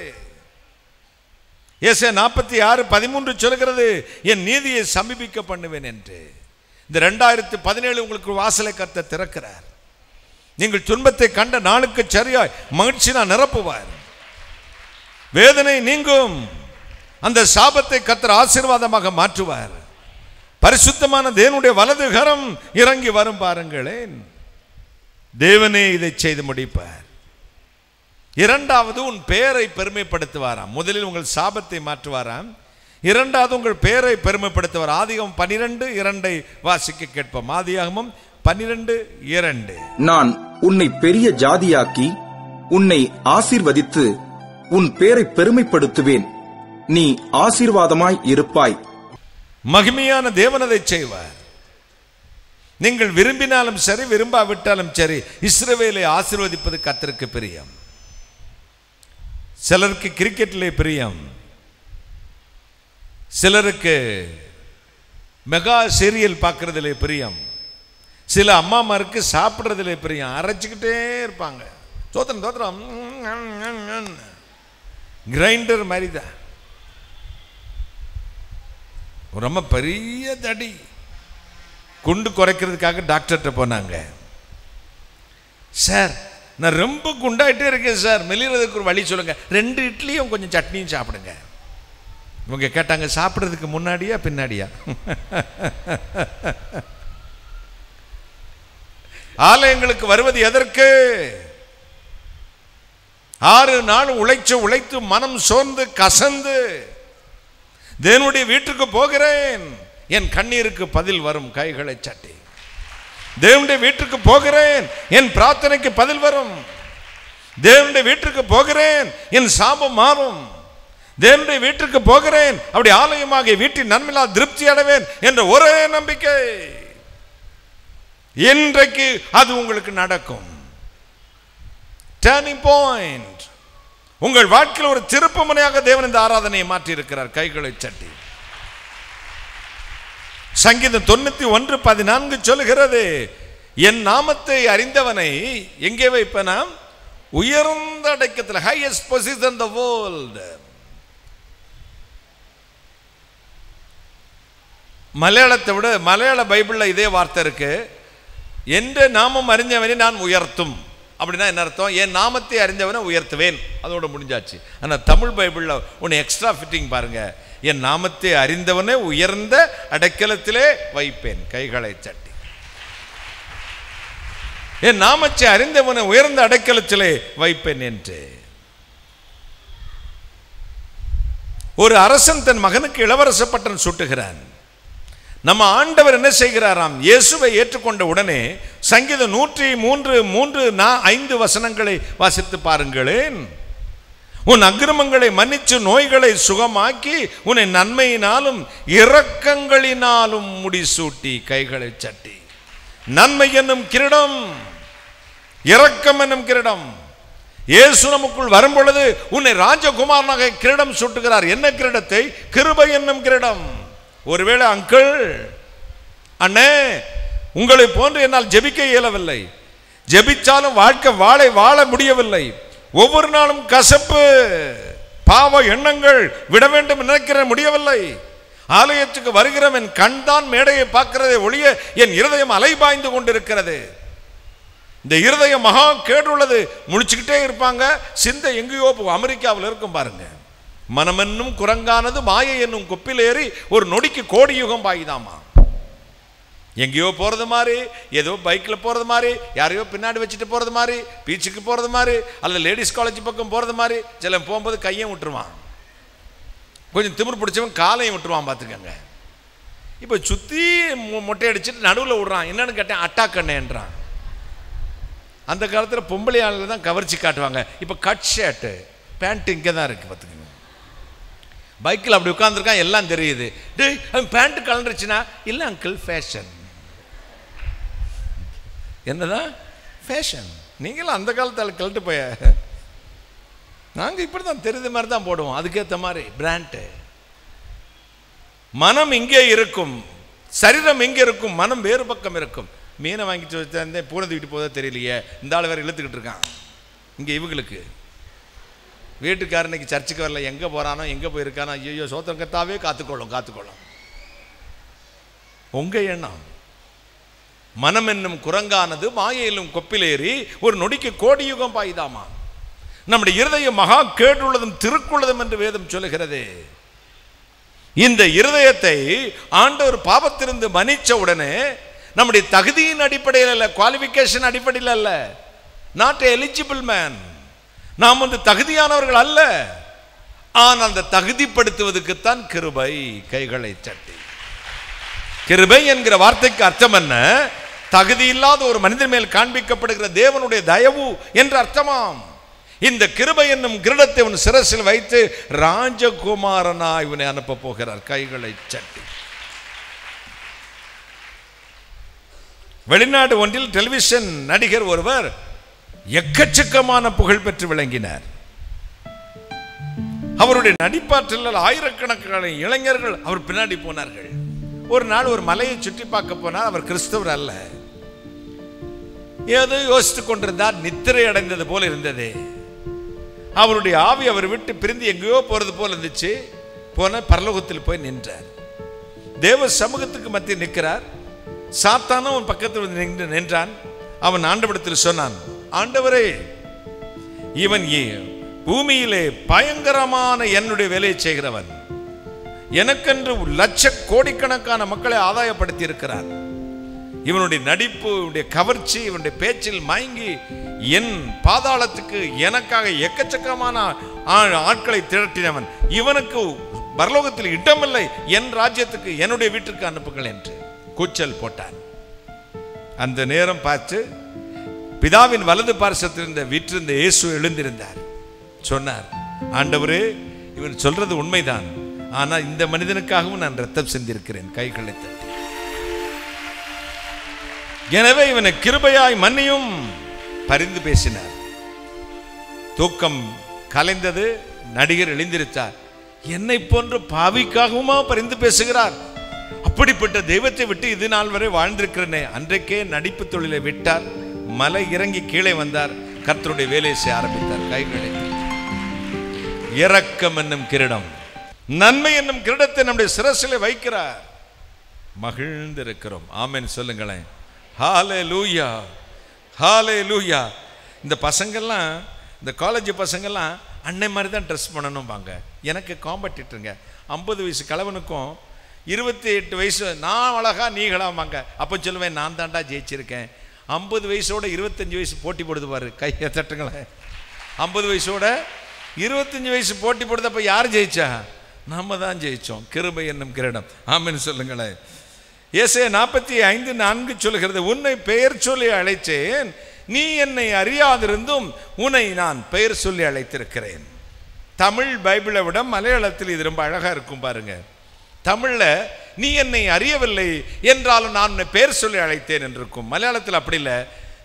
ஏசாயா 46:13 சொல்லுகிறது, என் நீதியை சமீபிக்க பண்ணுவேன் என்று. இந்த 2017 உங்களுக்கு வாசலை கர்த்தர் திறக்கிறார். நீங்கள் துன்பத்தை கண்ட நாளுக்கு சரியாய் மகிழ்ச்சி நான் நிரப்புவார். வேதனை நீங்கும். அந்த சாபத்தை கர்த்தர் ஆசீர்வாதமாக மாற்றுவார். பரிசுத்தமான தேவனுடைய வலது கரம் இறங்கி வரும். பாருங்களேன், தேவனே இதை செய்து முடிப்பார். இரண்டாவது, உன் பெயரை பெருமைப்படுத்துவாராம். முதலில் உங்கள் சாபத்தை மாற்றுவாராம். இரண்டாவது, உங்கள் பெயரை பெருமைப்படுத்துவார். ஆதியாகமம் 12:2 வாசிக்க கேட்போம். ஆதியாகமம் 12:2. நான் உன்னை பெரிய ஜாதியாக்கி உன்னை ஆசீர்வதித்து உன் பெயரை பெருமைப்படுத்துவேன். நீ ஆசீர்வாதமாய் இருப்பாய். மகிமையான தேவன் அதை செய்வார். நீங்கள் விரும்பினாலும் சரி, விரும்பாவிட்டாலும் சரி, இஸ்ரவேலை ஆசீர்வதிப்பது கர்த்தருக்கு பிரியம். சிலருக்கு கிரிக்கெட்டிலே பிரியம், சிலருக்கு மெகா சீரியல் பார்க்கறதிலே பிரியம், சில அம்மாமாருக்கு சாப்பிட்றதிலே பிரியம். அரைச்சிக்கிட்டே இருப்பாங்க. தோத்திரம் தோத்திரம் கிரைண்டர் மாதிரி தான். ரொம்ப பெரிய தடி. குண்டு குறைக்கிறதுக்காக டாக்டர்கிட்ட போனாங்க. சார், நான் ரொம்ப குண்டாயிட்டே இருக்கேன் சார், மெலிறதுக்கு ஒரு வழி சொல்லுங்க. 2 இட்லியும் கொஞ்சம் சட்னியும் சாப்பிடுங்க. இவங்க கேட்டாங்க, சாப்பிட்றதுக்கு முன்னாடியா பின்னாடியா? ஆலயங்களுக்கு வருவது எதற்கு? 6 நாள் உழைத்து மனம் சோர்ந்து கசந்து தேவனுடைய வீட்டுக்கு போகிறேன், என் கண்ணீருக்கு பதில் வரும். கைகளை சட்டி தேவனுடைய வீட்டுக்கு போகிறேன், என் பிரார்த்தனைக்கு பதில் வரும். தேவனுடைய வீட்டுக்கு போகிறேன், என் சாபம் மாறும். தேவனுடைய வீட்டுக்கு போகிறேன், அப்படி ஆலயமாக வீட்டின் நன்மையிலா திருப்தி அடைவேன் என்ற ஒரே நம்பிக்கை. இன்றைக்கு அது உங்களுக்கு நடக்கும். Turning point. உங்கள் வாழ்க்கையில் ஒரு திருப்பு முனையாக தேவன் இந்த ஆராதனையை மாற்றி இருக்கிறார். கைகளை சட்டி சங்கீதம் 91:14 சொல்லுகிறது, என் நாமத்தை அறிந்தவனை எங்கே வைப்பனாம்? உயர்ந்த அடைக்கத்தில், highest position in the world. மலையாளத்தை விட மலையாள பைபிள்ல இதே வார்த்தை இருக்கு. என்ற நாமம் அறிஞ்சவனை நான் உயர்த்தும். அப்படின்னா என்ன அர்த்தம்? என் நாமத்தை அறிந்தவனை உயர்த்துவேன். அதோட முடிஞ்சாச்சு. ஆனால் தமிழ் பைபிள்ல ஒன்று எக்ஸ்ட்ரா ஃபிட்டிங் பாருங்க. என் நாமத்தை அறிந்தவனை உயர்ந்த அடைக்கலத்திலே வைப்பேன். கைகளை சட்டி என் நாமத்தை அறிந்தவனை உயர்ந்த அடைக்கலத்திலே வைப்பேன் என்று. ஒரு அரசன் தன் மகனுக்கு இளவரச பட்டம் சூட்டுகிறான். நம்ம ஆண்டவர் என்ன செய்கிறாராம்? இயேசுவை ஏற்றுக்கொண்ட உடனே சங்கீதம் 103:3-5 வசனங்களை வாசித்து பாருங்களேன். உன் அக்கிரமங்களை மன்னிச்சு நோய்களை சுகமாக்கி உன்னை நன்மையினாலும் இரக்கங்களினாலும் முடிசூட்டி. கைகளை சட்டி நன்மை என்னும் கிரீடம், இரக்கம் என்னும் கிரீடம். இயேசு நமக்குள் வரும் பொழுது உன்னை ராஜகுமாரனாக கிரீடம் சூட்டுகிறார். என்ன கிரீடத்தை? கிருபை என்னும் கிரீடம். ஒருவேளை அங்கிள், அண்ணே, உங்களை போன்று என்னால் ஜெபிக்க இயலவில்லை, ஜெபிச்சாலும் வாழ்க்கை வாழ முடியவில்லை, ஒவ்வொரு நாளும் கசப்பு பாவ எண்ணங்கள் விட வேண்டும் நினைக்கிற முடியவில்லை, ஆலயத்துக்கு வருகிறவன் கண் தான் மேடையை பார்க்கிறதை ஒழிய என் இருதயம் அலைபாய்ந்து கொண்டிருக்கிறது, இந்த இருதயம் மகா கேடுள்ளது, முழிச்சுக்கிட்டே இருப்பாங்க, சிந்தை எங்கேயோ அமெரிக்காவில் இருக்கும் பாருங்க. மனமென்னும் குரங்கானது மாயை என்னும் குப்பில் ஏறி ஒரு நொடிக்கு கோடி யுகம் பாயுதாமா. எங்கேயோ போகிறது மாதிரி, ஏதோ பைக்கில் போகிறது மாதிரி, யாரையோ பின்னாடி வச்சுட்டு போகிறது மாதிரி, பீச்சுக்கு போகிறது மாதிரி, அல்லது லேடிஸ் காலேஜ் பக்கம் போகிறது மாதிரி. சில போகும்போது கையும் விட்டுருவான், கொஞ்சம் திமிர் பிடிச்சவன் காலையும் விட்டுருவான். பார்த்துக்கங்க, இப்போ சுற்றி மொட்டை அடிச்சுட்டு நடுவில் விடுறான். என்னன்னு கேட்டேன், அட்டாக்கண்ணேன்றான். அந்த காலத்தில் பொம்பளை ஆளுங்க தான் கவர்ச்சி காட்டுவாங்க. இப்போ கட் ஷர்ட்டு பேண்ட் இங்கே தான் இருக்குது பார்த்துக்கோங்க. பைக்கில் அப்படி உட்காந்துருக்கான், எல்லாம் தெரியுது. டேய் அவன் பேண்ட்டு கலந்துருச்சுன்னா, இல்லை அங்கிள் ஃபேஷன். என்னதான் ஃபேஷன்? நீங்களும் அந்த காலத்தால் கழட்டு போய, நாங்கள் இப்படி தான் தெரிஞ்ச மாதிரி தான் போடுவோம். அதுக்கேற்ற மாதிரி பிராண்டு. மனம் இங்கே இருக்கும், சரீரம் இங்கே இருக்கும், மனம் வேறு பக்கம் இருக்கும். மீனை வாங்கிட்டு வச்சிருந்தேன், பூனை தூக்கிட்டு போதா தெரியலையே, இந்த ஆள் வேறு இழுத்துக்கிட்டு இருக்கான். இங்கே இவங்களுக்கு வீட்டுக்காரனுக்கு சர்ச்சுக்கு வரல, எங்கே போகிறானோ எங்கே போயிருக்கானோ, ஐயோ சோத்திரங்கத்தாவே காத்துக்கொள்ளும். உங்கள் எண்ணம். மனம் என்னும் குரங்கானது மாயையிலும் கொப்பிலேறி ஒரு நொடிக்கு கோடி யுகம் பாய்தாமா. நம்முடைய இருதயம் மகா கேடுள்ளதும் திருக்குள்ளதும் என்று வேதம் சொல்லுகிறது. இந்த இருதயத்தை ஆண்டவர் பாவத்திலிருந்து மன்னிச்ச உடனே நம்முடைய தகுதியின் அடிப்படையில் அல்ல, குவாலிஃபிகேஷன் அடிப்படையில் அல்ல, நாட் எலிஜிபிள் மேன், நாம் வந்து தகுதியானவர்கள் அல்ல. ஆனால் அந்த தகுதிப்படுத்துவதற்குத்தான் கிருபை. கைகளை தட்டி. கிருபை என்கிற வார்த்தைக்கு அர்த்தம் என்ன? தகுதி இல்லாத ஒரு மனிதன் மேல் காண்பிக்கப்படுகிற தேவனுடைய தயவு என்று அர்த்தமாம். இந்த கிருபை என்னும் கிரீடத்தை உன் சிரசில் வைத்து ராஜகுமாரனா இவனை அனுப்ப போகிறார். கைகளை சட்டி. வெளிநாடு ஒன்றில் டெலிவிஷன் நடிகர் ஒருவர் எக்கச்சக்கமான புகழ் பெற்று விளங்கினார். அவருடைய நடிப்பாற்றலால் ஆயிரக்கணக்கான இளைஞர்கள் அவர் பின்னாடி போனார்கள். ஒரு நாள் ஒரு மலையை சுற்றி பார்க்க போனார். அவர் கிறிஸ்தவர் அல்ல. ஏதோ யோசித்துக் கொண்டிருந்தார். நித்திரை அடைந்தது போல இருந்தது. அவருடைய ஆவி அவர் விட்டு பிரிந்து எங்கேயோ போறது போல இருந்துச்சு. போன பரலோகத்தில் போய் நின்றார். தேவ சமூகத்துக்கு மத்தியில் நிற்கிறார். சாத்தானும் அவன் பக்கத்தில் நின்றான். அவன் ஆண்டவரிடத்தில் சொன்னான், ஆண்டவரே, இவன் பூமியிலே பயங்கரமான என்னுடைய வேலையை செய்கிறவன், எனக்கென்று லட்ச கோடிக்கணக்கான மக்களை ஆதாயப்படுத்தி இருக்கிறார். இவனுடைய நடிப்பு, இவனுடைய கவர்ச்சி, இவனுடைய பேச்சில் மயங்கி என் பாதாளத்துக்கு எனக்காக எக்கச்சக்கமான ஆட்களை திரட்டினவன். இவனுக்கு பரலோகத்தில் இடமில்லை, என் ராஜ்யத்துக்கு, என்னுடைய வீட்டுக்கு அனுப்புங்கள் என்று கூச்சல் போட்டான். அந்த நேரம் பார்த்து பிதாவின் வலது பார்சத்தில் இருந்த வீற்றிருந்த இயேசு எழுந்திருந்தார். சொன்னார், ஆண்டவரே, இவன் சொல்றது உண்மைதான், ஆனால் இந்த மனிதனுக்காகவும் நான் ரத்தம் சிந்திருக்கிறேன். கைகளை தட்டி. எனவே இவனை கிருபையாய் மன்னியும் பரிந்து பேசினார். தூக்கம் கலைந்தது. நடிகர் எழுந்திருத்தார். என்னை போன்ற பாவிக்காகவுமா பரிந்து பேசுகிறார்? அப்படிப்பட்ட தெய்வத்தை விட்டு இது நாள் வரை வாழ்ந்திருக்கிறேனே. அன்றைக்கே நடிப்பு தொழிலை விட்டார். மலை இறங்கி கீழே வந்தார். கர்த்தருடைய வேலையை செய்ய ஆரம்பித்தார். கைகளை. இரக்கம் என்னும் கிரீடம், நன்மை என்னும் கிரீடத்தை நம்முடைய சிரசிலே வைக்கிறார். மகிழ்ந்திருக்கிறோம். ஆமென் சொல்லுங்களேன். ஹல்லேலூயா, ஹல்லேலூயா. இந்த பசங்கள்லாம், இந்த காலேஜ் பசங்கள்லாம் அன்னை மாதிரி தான் ட்ரெஸ் பண்ணணும் வாங்க. எனக்கு காம்படிட்டருங்க. 50 வயசு கலவனுக்கும் 28 வயசு நான் அழகா நீங்களாமாங்க. அப்போ சொல்லுவேன், நான் தாண்டா ஜெயிச்சிருக்கேன். 50 வயசோட 25 வயசு போட்டி போடுது பாரு. கையை தட்டுங்களேன். 50 வயசோட 25 வயசு போட்டி போடுது. அப்போ யார் ஜெயிச்சா? நம்ம தான் ஜெயிச்சோம். கிருபை என்னும் கிரீடம். ஆமென் சொல்லுங்களேன். ஏசாயா 45:4 சொல்லுகிறது, உன்னை பெயர் சொல்லி அழைத்தேன், நீ என்னை அறியாதிருந்தும் உன்னை நான் பெயர் சொல்லி அழைத்திருக்கிறேன். தமிழ் பைபிளை விட மலையாளத்தில் இது ரொம்ப அழகா இருக்கும் பாருங்க. தமிழ்ல நீ என்னை அறியவில்லை என்றாலும் நான் உன்னை பெயர் சொல்லி அழைத்தேன் என்று இருக்கும். மலையாளத்தில் அப்படி இல்லை.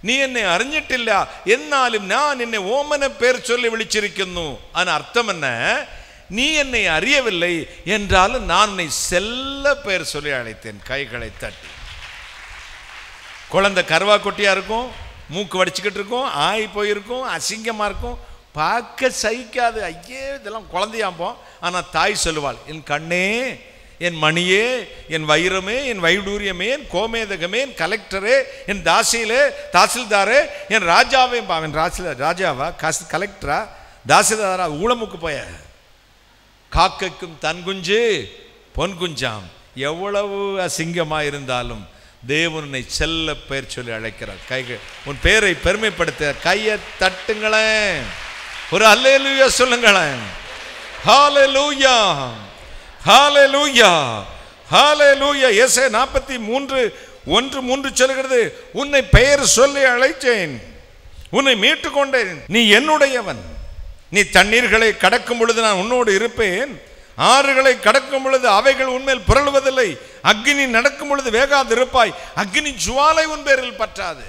நீ என்னை அறிஞ்சிட்டில்ல എന്നാലും நான் என்னை ஓமன பெயர் சொல்லி விழிச்சிருக்கணும். ஆனா அர்த்தம் என்ன? நீ என்னை அறியவில்லை என்றாலும் நான் உன்னை செல்ல பெயர் சொல்லி அழைத்தேன். கைகளை தட்டி. குழந்தை கருவா கொட்டியா இருக்கும், மூக்கு வடிச்சுக்கிட்டு இருக்கும், ஆய் போயிருக்கும், அசிங்கமா இருக்கும், பார்க்க சகிக்காது. ஐயே இதெல்லாம் குழந்தையாம்போம். ஆனா தாய் சொல்லுவாள், என் கண்ணே, என் மணியே, என் வைரமே, என் வைடூரியமே, என் கோமேதகமே, என் கலெக்டரே, என் தாசியிலே தாசில்தாரே, என் ராஜாவே. அவன் ராஜாவா, கலெக்டரா, தாசில்தாரா? ஊழமுக்கு போய காக்கைக்கும் தன் குஞ்சு பொன் குஞ்சாம். எவ்வளவு அசிங்கமா இருந்தாலும் தேவனை செல்ல பெயர் சொல்லி அழைக்கிறார். கைகள் உன் பெயரை பெருமைப்படுத்த கையை தட்டுங்களேன். ஒரு அல்லேலூயா சொல்லுங்களேன். ஹல்லேலூயா, ஹல்லேலூயா, ஹல்லேலூயா. எசேக்கியா 43:1-3 சொல்கிறது, உன்னை பெயர் சொல்லி அழைத்தேன், உன்னை மீட்டு கொண்டேன், நீ என்னுடையவன். நீ தண்ணீர்களை கடக்கும் பொழுது நான் உன்னோடு இருப்பேன், ஆறுகளை கடக்கும் பொழுது அவைகள் உன்மேல் புரளுவதில்லை, அக்னி நடக்கும் பொழுது வேகாது இருப்பாய், அக்னி ஜுவாலை உன் பேரில் பற்றாது.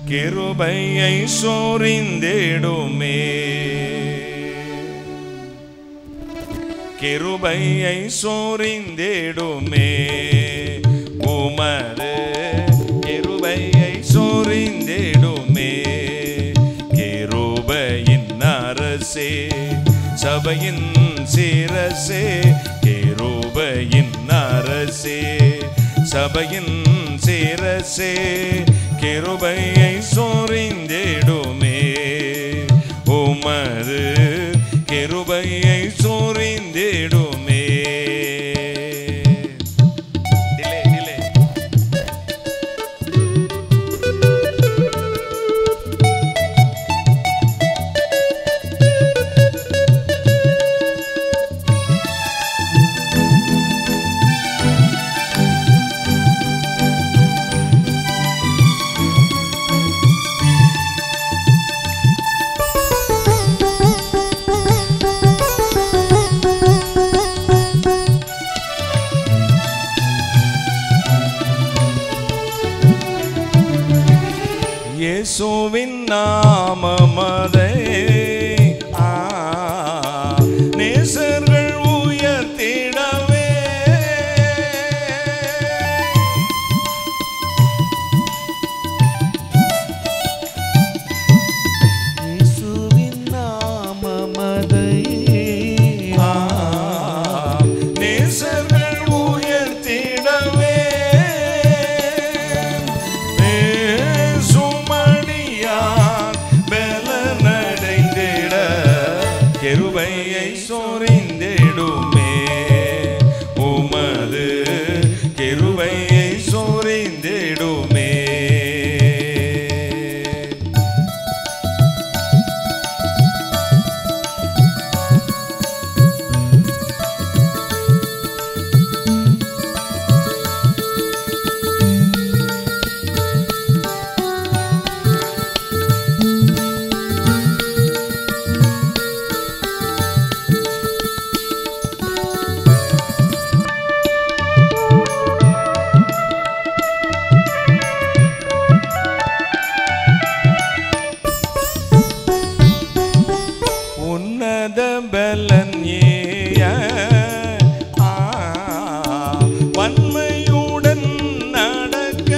கிருபையை சோரிந்திடுமே, கிருபையை சோரிந்திடுமே, உமது கிருபையை சோரிந்திடுமே. கிருபையின் அரசே, சபையின் சிரசே, கிருபையின் அரசே, சபையின் சிரசே, கிருபையை சோரிந்திடுமே, உமது கிருபையை சோரிந்திடுமே. இயேசுவின் நாமமதை நேசர்கள் உயர்த்திடவே, இயேசுவின் நாமமதை நேசர்கள் உயர்த்திடவே, கிருபையை சோரிந்திடுமே, உமது கிருபையை சோரிந்திடுமே. உன்னத பலன் ஏய வன்மையுடன் நடக்க,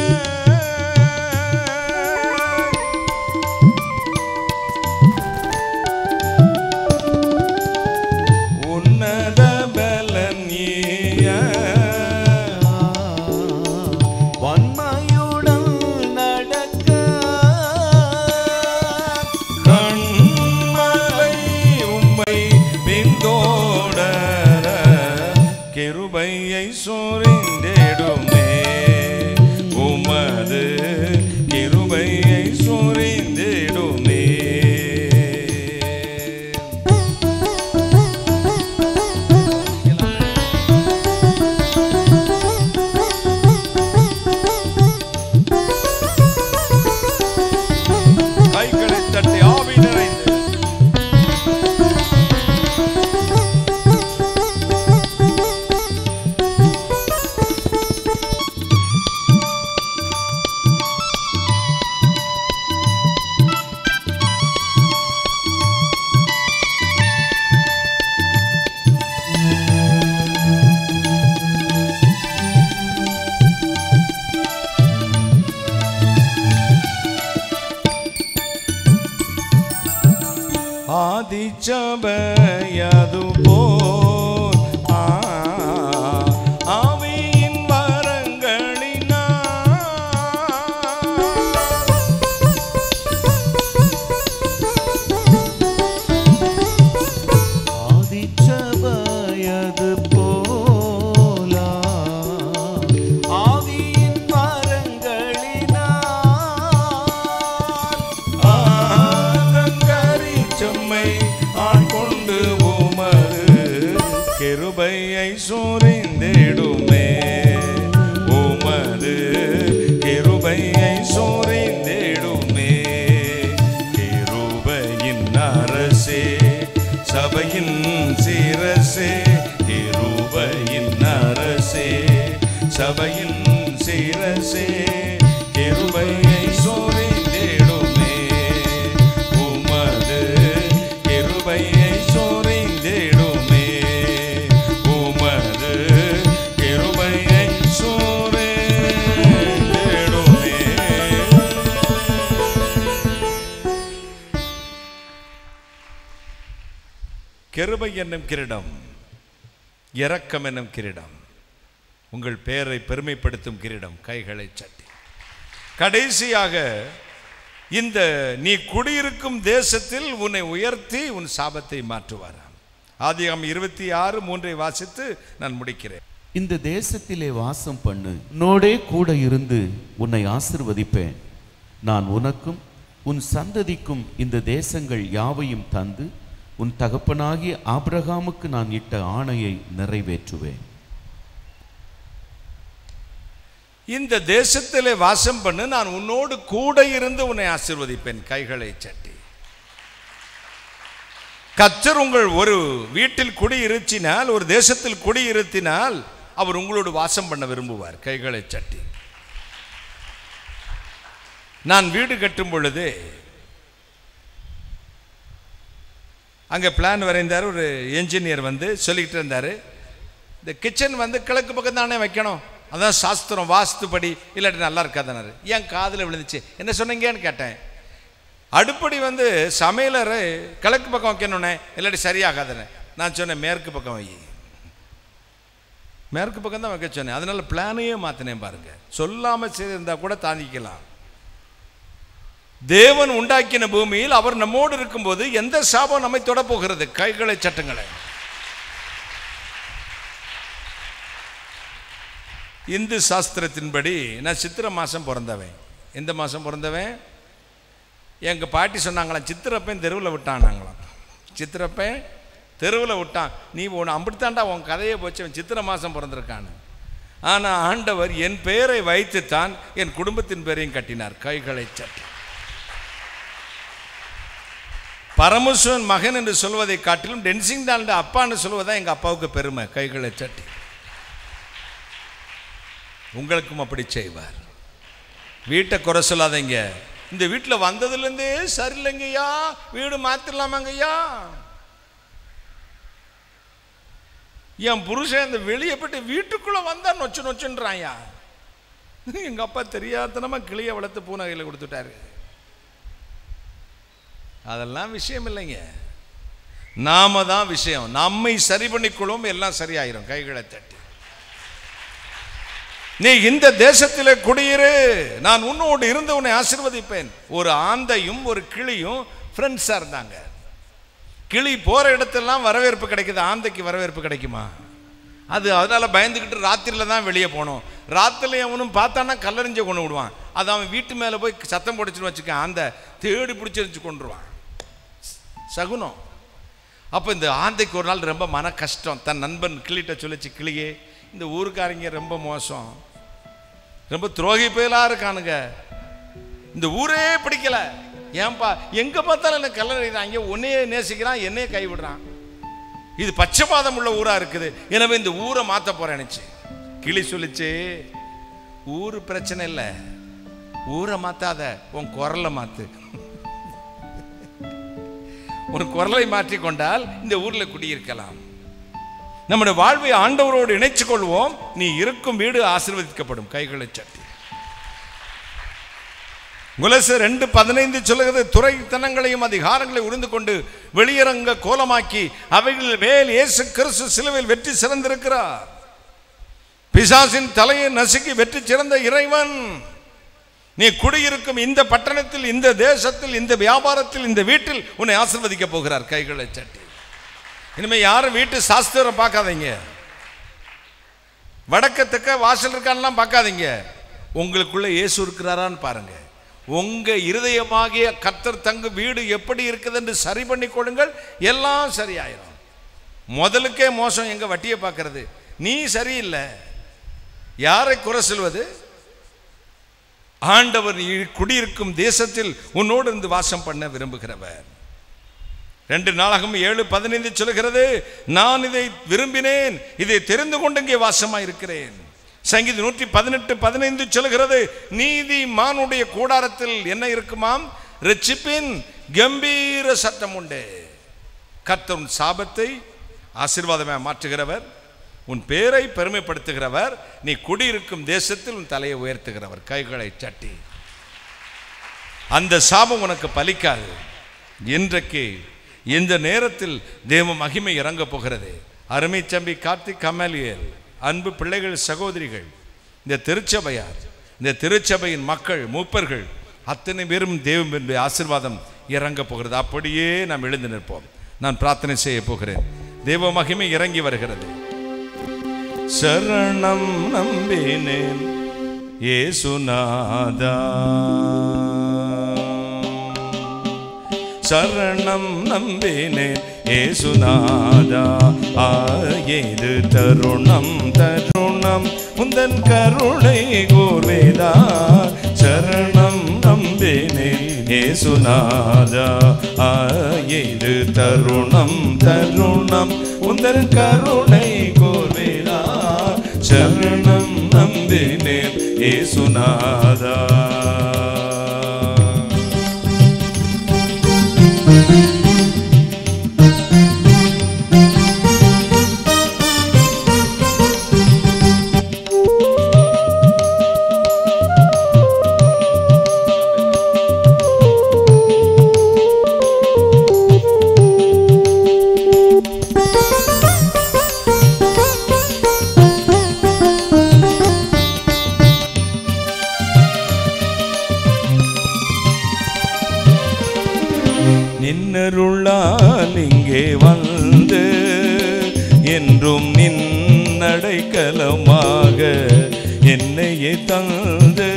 உன்னத பலன் ஏய வன்மையுடன் நடக்க, கிருபையை சோரிந்திடுமே, உமது கிருபையை சோரிந்திடுமே. கைகளை தட்டி ஆவி நிறைந்து ஆதிச்சபையது போல் ஆவியின் வரங்களினால், ஆதிச்சபையது போலா ஆவியின் வரங்களினால், செம்மை ஆட்கொண்டு உமது கிருபையை சோரிந்திடு சபையின் சீரசே கிருபையின் அரசே, சபையின் சீரசே கிருபையை சொரிந்திடுமே, உமது கிருபையை சொரிந்திடுமே, உமது கிருபையை சொரிந்திடுமே. கிருபை என்னும் கிரீடம், இரக்கம் என்னும் கிரீடம், உங்கள் பெயரை பெருமைப்படுத்தும் கிரீடம், கைகளை சட்டி. கடைசியாக இந்த நீ குடியிருக்கும் தேசத்தில் உன்னை உயர்த்தி உன் சாபத்தை மாற்றுவாராம். ஆதியாகமம் 26:3 வாசித்து நான் முடிக்கிறேன். இந்த தேசத்திலே வாசம் பண்ணு, உன்னோடே கூட இருந்து உன்னை ஆசிர்வதிப்பேன். நான் உனக்கும் உன் சந்ததிக்கும் இந்த தேசங்கள் யாவையும் தந்து உன் தகப்பனாகிய ஆபிரகாமுக்கு நான் இட்ட ஆணையை நிறைவேற்றுவேன். இந்த தேசத்திலே வாசம் பண்ணு, நான் உன்னோடு கூட இருந்து உன்னை ஆசீர்வதிப்பேன். கைகளை சட்டி. கர்த்தர் உங்கள் ஒரு வீட்டில் குடியிருத்தினால், ஒரு தேசத்தில் குடியிருத்தினால் அவர் உங்களோடு வாசம் பண்ண விரும்புவார். கைகளை சட்டி. நான் வீடு கட்டும் பொழுது அங்கே பிளான் வரைந்தார். ஒரு என்ஜினியர் வந்து சொல்லிக்கிட்டு இருந்தார், இந்த கிச்சன் வந்து கிழக்கு பக்கம் தானே வைக்கணும், அதான் சாஸ்திரம், வாஸ்துப்படி, இல்லாட்டி நல்லா இருக்காதானாரு. என் காதில் விழுந்துச்சு. என்ன சொன்னீங்கன்னு கேட்டேன். அடுப்படி வந்து சமையலறை கிழக்கு பக்கம் வைக்கணுன்னே, இல்லாட்டி சரியாகாதானே. நான் சொன்னேன் மேற்கு பக்கம் வை, மேற்கு பக்கம் தான் வைக்க சொன்னேன். அதனால பிளானையே மாற்றினேன் பாருங்க. சொல்லாமல் செய்திருந்தா கூட தாங்கிக்கலாம். தேவன் உண்டாக்கின பூமியில் அவர் நம்மோடு இருக்கும்போது எந்த சாபம் நம்மை தொட போகிறது? கைகளை சட்டங்களை. இந்து சாஸ்திரத்தின்படி நான் சித்திரை மாதம் பிறந்தவன். எந்த மாதம் பிறந்தவன்? எங்கள் பாட்டி சொன்னாங்களாம், சித்திரப்பன் தெருவில் விட்டானாங்களாம். சித்திரப்பன் தெருவில் விட்டான். நீ ஒன்று அப்படித்தாண்டா உன் கதையை போச்சு, சித்திரை மாதம் பிறந்திருக்கான்னு. ஆனால் ஆண்டவர் என் பெயரை வைத்துத்தான் என் குடும்பத்தின் பெயரையும் கட்டினார். கைகளை சட்டி. பரமேஸ்வரன் மகன் என்று சொல்வதை காட்டிலும் டென்சிங் டால்ட அப்பான்னு சொல்வதுதான் எங்கள் அப்பாவுக்கு பெருமை. கைகளை சட்டி. உங்களுக்கும் அப்படி செய்வார். வீட்டை குறை சொல்லாதீங்க. இந்த வீட்டில் வந்ததுலேருந்தே சரியில்லைங்கய்யா, வீடு மாத்திரலாமாங்கய்யா. என் புருஷன் இந்த வெளியே போயிட்டு வீட்டுக்குள்ளே வந்தா நொச்சு நொச்சுன்றாயா. எங்கள் அப்பா தெரியாதனமா கிளியை வளர்த்து பூனகையில் கொடுத்துட்டாரு. அதெல்லாம் விஷயம் இல்லைங்க, நாம தான் விஷயம். நம்மை சரி பண்ணிக்கொள்ளும், எல்லாம் சரியாயிரும். கைகளை தட்டி. நீ இந்த தேசத்திலே குடியிரு, நான் உன்னோடு இருந்து உன்னை ஆசீர்வதிப்பேன். ஒரு ஆந்தையும் ஒரு கிளியும் ஃப்ரெண்ட்ஸா இருந்தாங்க. கிளி போற இடத்தெல்லாம் வரவேற்பு கிடைக்குது, ஆந்தைக்கு வரவேற்பு கிடைக்குமா? அது அதனால பயந்துக்கிட்டு ராத்திரில தான் வெளியே போனோம். ராத்திரில அவனும் பார்த்தானா கல்லறிஞ்ச கொண்டு விடுவான். அது அவன் வீட்டு மேலே போய் சத்தம் போட்டுச்சுன்னு வச்சுக்க, அந்த தேடி பிடிச்சிருச்சு கொண்டுருவான். சகுனம். அப்போ இந்த ஆந்தைக்கு ஒரு நாள் ரொம்ப மன கஷ்டம். தன் நண்பன் கிளிட்ட சொல்லிச்சு, கிளியே இந்த ஊருக்காரங்க ரொம்ப மோசம், ரொம்ப துரோகி பயலாக இருக்கானுங்க, இந்த ஊரே பிடிக்கல. ஏன்பா எங்கே பார்த்தாலும் என்ன கல்லறிறாங்க, உன்னையே நேசிக்கிறான், என்னையே கைவிடுறான். இது பட்சபாதம் உள்ள ஊராக இருக்குது, எனவே இந்த ஊரை மாற்ற போறேன்னுச்சு. கிளி சொல்லிச்சு, ஊரு பிரச்சனை இல்லை, ஊரை மாற்றாத, உன் குரலை மாற்று. ஒரு குரலை மாற்றிக்கொண்டால் இந்த ஊரில் குடியிருக்கலாம். நம்முடைய வாழ்வை ஆண்டவரோடு இணைத்துக் கொள்வோம். நீ இருக்கும் வீடு ஆசீர்வதிக்கப்படும். கைகளை சட்டி. கொலோசியர் 2:15 சொல்லுகிறது, துரைத்தனங்களையும் அதிகாரங்களையும் உரிந்து கொண்டு வெளியரங்க கோலமாக்கி அவைகளில் மேல் இயேசு கிறிஸ்து சிலுவையில் வெற்றி சிறந்திருக்கிறார். பிசாசின் தலையை நசுக்கி வெற்றி சிறந்த இறைவன். நீ குடியிருக்கும் இந்த பட்டணத்தில், இந்த தேசத்தில், இந்த வியாபாரத்தில், இந்த வீட்டில் உன்னை ஆசீர்வதிக்க போகிறார். கைகளை சட்டி. இனிமே யாரும் வீட்டு சாஸ்திரம் பார்க்காதீங்க, வடக்கத்துக்க வாசல் இருக்கான்லாம் பார்க்காதீங்க. உங்களுக்குள்ள இயேசு இருக்கிறாரான்னு பாருங்க. உங்க இருதயமாகிய கர்த்தர் தங்கு வீடு எப்படி இருக்குது என்று சரி பண்ணி கொடுங்கள், எல்லாம் சரியாயிரும். முதலுக்கே மோசம் எங்க வட்டியை பார்க்கறது. நீ சரியில்லை, யாரை குறை சொல்வது? ஆண்டவர் குடியிருக்கும் தேசத்தில் உன்னோடு இருந்து வாசம் பண்ண விரும்புகிறவர். 2 நாளாகமம் 7:15 சொல்கிறது, நான் இதை விரும்பினேன், இதை தெரிந்து கொண்டு இங்கே வாசமாயிருக்கிறேன். சங்கீதம் 118:15 சொல்கிறது, நீதிமானுடைய கூடாரத்தில் என்ன இருக்குமாம்? இரட்சிப்பின் கம்பீர சத்தம் உண்டு. கர்த்தர் உன் சாபத்தை ஆசீர்வாதமாக மாற்றுகிறவர், உன் பேரை பெருமைப்படுத்துகிறவர், நீ குடியிருக்கும் தேசத்தில் உன் தலையை உயர்த்துகிறவர். கைகளை தட்டி. அந்த சாபம் உனக்கு பலிக்காது. இன்றைக்கு இந்த நேரத்தில் தேவ மகிமை இறங்க போகிறது. அருமை தம்பி கார்த்திக், கமலியல், அன்பு பிள்ளைகள், சகோதரிகள், இந்த திருச்சபையார், இந்த திருச்சபையின் மக்கள், மூப்பர்கள் அத்தனை பேரும் தேவனுடைய ஆசீர்வாதம் இறங்க போகிறது. அப்படியே நாம் எழுந்து நிற்போம். நான் பிரார்த்தனை செய்ய போகிறேன். தேவ மகிமை இறங்கி வருகிறது. சரணம் நம்பினேன் இயேசுநாதா, சரணம் நம்பினேன் இயேசுநாதா, ஏது தருணம் தருணம் உந்தன் கருணை கூர்வேதா. சரணம் நம்பினேன் இயேசுநாதா, ஏது தருணம் தருணம் உந்தன் கருணை கூர்வேதா. சரணம் நம்பினேன் இயேசுநாதா. நின்னருளால் இங்கே வந்து என்றும் நின்னடைக்கலமாக என்னையே தந்து,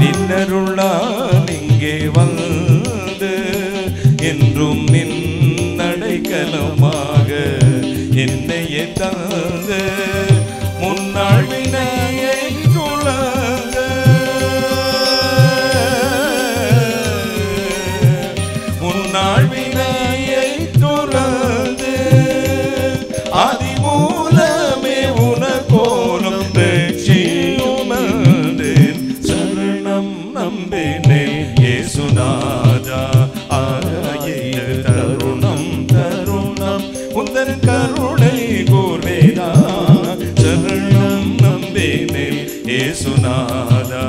நின்னருளால் இங்கே வந்து என்றும் நின்னடைக்கலமாக என்னையே தந்து, முன்னாள் வினையை துறந்து அதிமூலமே உனக்கோலம் ரட்சியுமந்தேன். சரணம் நம்பினேன் இயேசுநாதா, ஆயே தருணம் தருணம் உந்தன் கருணை கூர்வேதா. சரணம் நம்பினேன் இயேசுநாதா.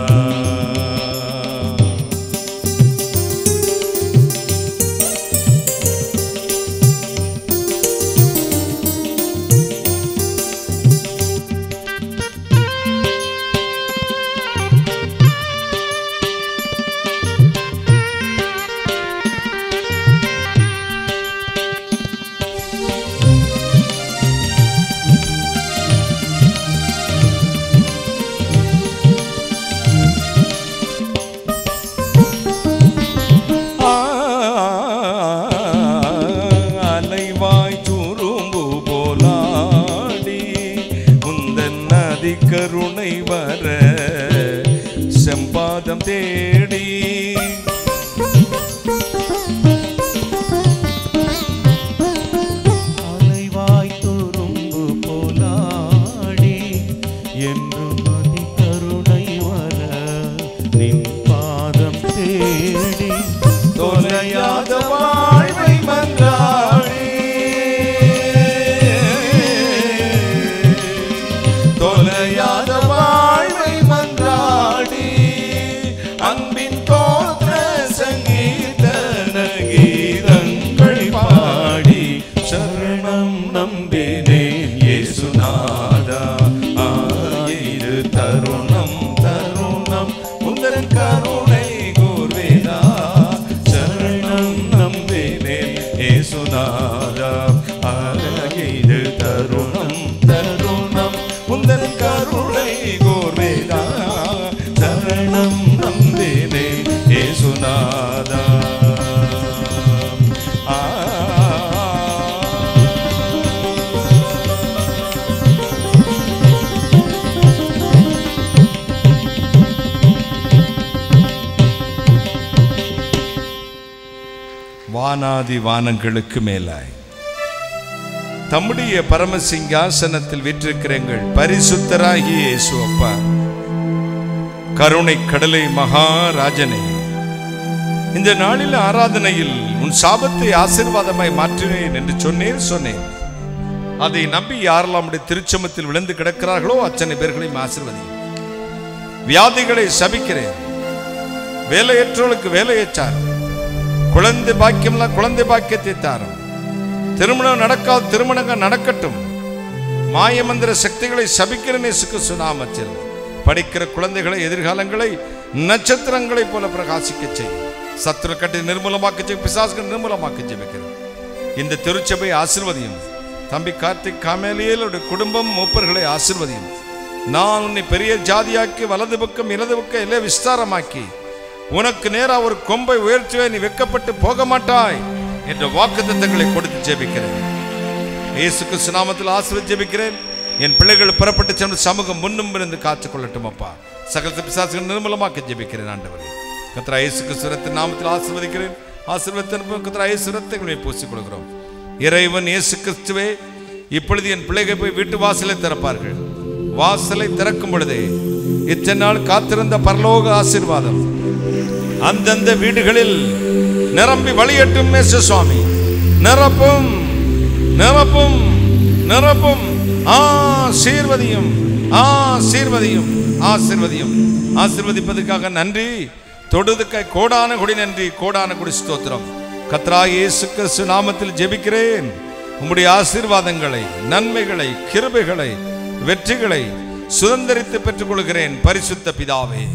கருணை வர செம்பாதம் தேடி, அலைவாய் துரும்பு போலாடி என்றும் அதி கருணை வர நின் பாதம் தேடி, தொலையாத வாழ்வை மன்றாடி, தொலையாத வாழ்வை மன்றாடி, அன்பின் தோற்ற சங்கீதன கீதங்கள் பாடி. சரணம் நம்பினேன் இயேசுநாதா, ஆயிரு தருணம் தருணம் உந்தன் கருணை கூர்வேதா. சரணம் நம்பினேன் இயேசுநாதா, ஆயிரு தருணம் தருணம் உந்தன் கருணை கூர்வேதா. சரணம் நம்பினேன் இயேசுநாதா. வானாதி வானங்களுக்கு மேலாய் தம்முடைய பரமசிங்காசனத்தில் வீற்றிருக்கிற எங்கள் பரிசுத்தராகிய இயேசு அப்பா, கருணை கடலை மகாராஜனே, இந்த நாளில் ஆராதனையில் உன் சாபத்தை ஆசீர்வாதமாய் மாற்றினேன் என்று சொன்னேன். அதை நம்பி யாரெல்லாம் உடைய திருச்சமத்தில் விழுந்து கிடக்கிறார்களோ அத்தனை பேர்களையும் ஆசீர்வதி. வியாதிகளை சபிக்கிறேன். வேலையற்றவர்களுக்கு வேலையை சாரும். குழந்தை பாக்கியம்லாம் குழந்தை பாக்கியத்தை தாரும். திருமணம் நடக்காத திருமணங்கள் நடக்கட்டும். மாயமந்திர சக்திகளை சபிக்கிறேன் இயேசு கிறிஸ்து நாமத்தில். படிக்கிற குழந்தைகளை எதிர்காலங்களை நட்சத்திரங்களை போல பிரகாசிக்க செய்யும். சத்துரு கட்டி நிர்மூலமாக்க செய்யும். பிசாசுகள் நிர்மூலமாக்க ஜெபிக்கிறேன். இந்த திருச்சபை ஆசீர்வதியும். தம்பி கார்த்திக் காமேலியலுடைய குடும்பம் மூப்பர்களை ஆசீர்வதியும். நான் உன்னை பெரிய ஜாதியாக்கி வலது பக்கம் இடது பக்கம் எல்லாம் விஸ்தாரமாக்கி உனக்கு நேராக ஒரு கொம்பை உயர்த்துவே, நீ வெட்கப்பட்டு போக மாட்டாய் என்ற வாக்குத்தத்தங்களை கொடுத்து ஜெபிக்கிறேன். இயேசு கிறிஸ்து நாமத்தில் ஆசீர்வதித்து ஜெபிக்கிறேன். என் பிள்ளைகள் புறப்பட்டு சென்று சமூகம் முன்னும் இருந்து காத்துக் கொள்ளட்டும் அப்பா. சகல பிசாசுகள் நிர்மூலமாக்க ஜெபிக்கிறேன் ஆண்டவரே. கர்த்தர் இயேசு கிறிஸ்து நாமத்தில் ஆசீர்வதிக்கிறேன். ஆசீர்வாதத்தின் கர்த்தர் இயேசு ரத்தங்களை பூசிக் கொள்கிறோம். இறைவன் இயேசு கிறிஸ்துவே, இப்பொழுது என் பிள்ளைகள் போய் வீட்டு வாசலை திறப்பார்கள். வாசலை திறக்கும் பொழுதே இத்தனை நாள் காத்திருந்த பரலோக ஆசீர்வாதம் அந்தந்த வீடுகளில் நிரம்பி வழியட்டும். இயேசு சுவாமி, நிரப்பும் நிரப்பும் நிரப்பும். ஆசீர்வதியும் ஆசீர்வதியும் ஆசீர்வதியும். ஆசீர்வதிப்பதற்காக நன்றி. தொடுதுக்காய் கோடான கொடி நன்றி, கோடான கொடி ஸ்தோத்திரம். கர்த்தராகிய இயேசு கிறிஸ்து நாமத்தில் ஜெபிக்கிறேன். உம்முடைய ஆசீர்வாதங்களை, நன்மைகளை, கிருபைகளை, வெற்றிகளை சுதந்தரித்து பெற்றுக் கொள்கிறேன் பரிசுத்த பிதாவே.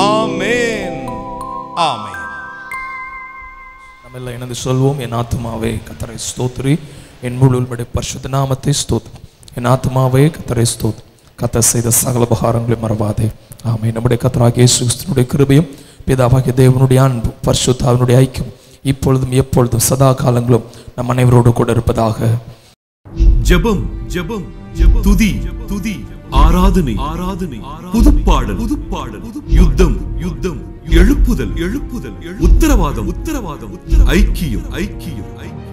ஆமென் ஆமென். நம்ம எல்லாம் இணைந்து சொல்வோம். என் ஆத்துமாவே கர்த்தரை ஸ்தோத்திரி, என் முழு உள்ளுடைய பரிசுத்த நாமத்தை ஸ்தோத்திரி. என் ஆத்துமாவே கர்த்தரை ஸ்தோத்திரி, கர்த்தர் செய்த சகல உபகாரங்களை மறவாதே. ஆமென். நம்முடைய கர்த்தராகிய இயேசு கிறிஸ்துவினுடைய கிருபையும் பிதாவாகிய தேவனுடைய அன்பும் பரிசுத்தாவினுடைய ஐக்கியம் இப்பொழுதும் எப்பொழுதும் சதா காலங்களும் நம் அனைவரோடு கூட இருப்பதாக. ஜெபம் ஜெபம் துதி துதி, ஆராதனை ஆராதனை, புதுப்பாடல் புதுப்பாடல், யுத்தம் யுத்தம், எழுப்புதல் எழுப்புதல், உத்தரவாதம் உத்தரவாதம், ஐக்கியம் ஐக்கியம் ஐக்கியம்.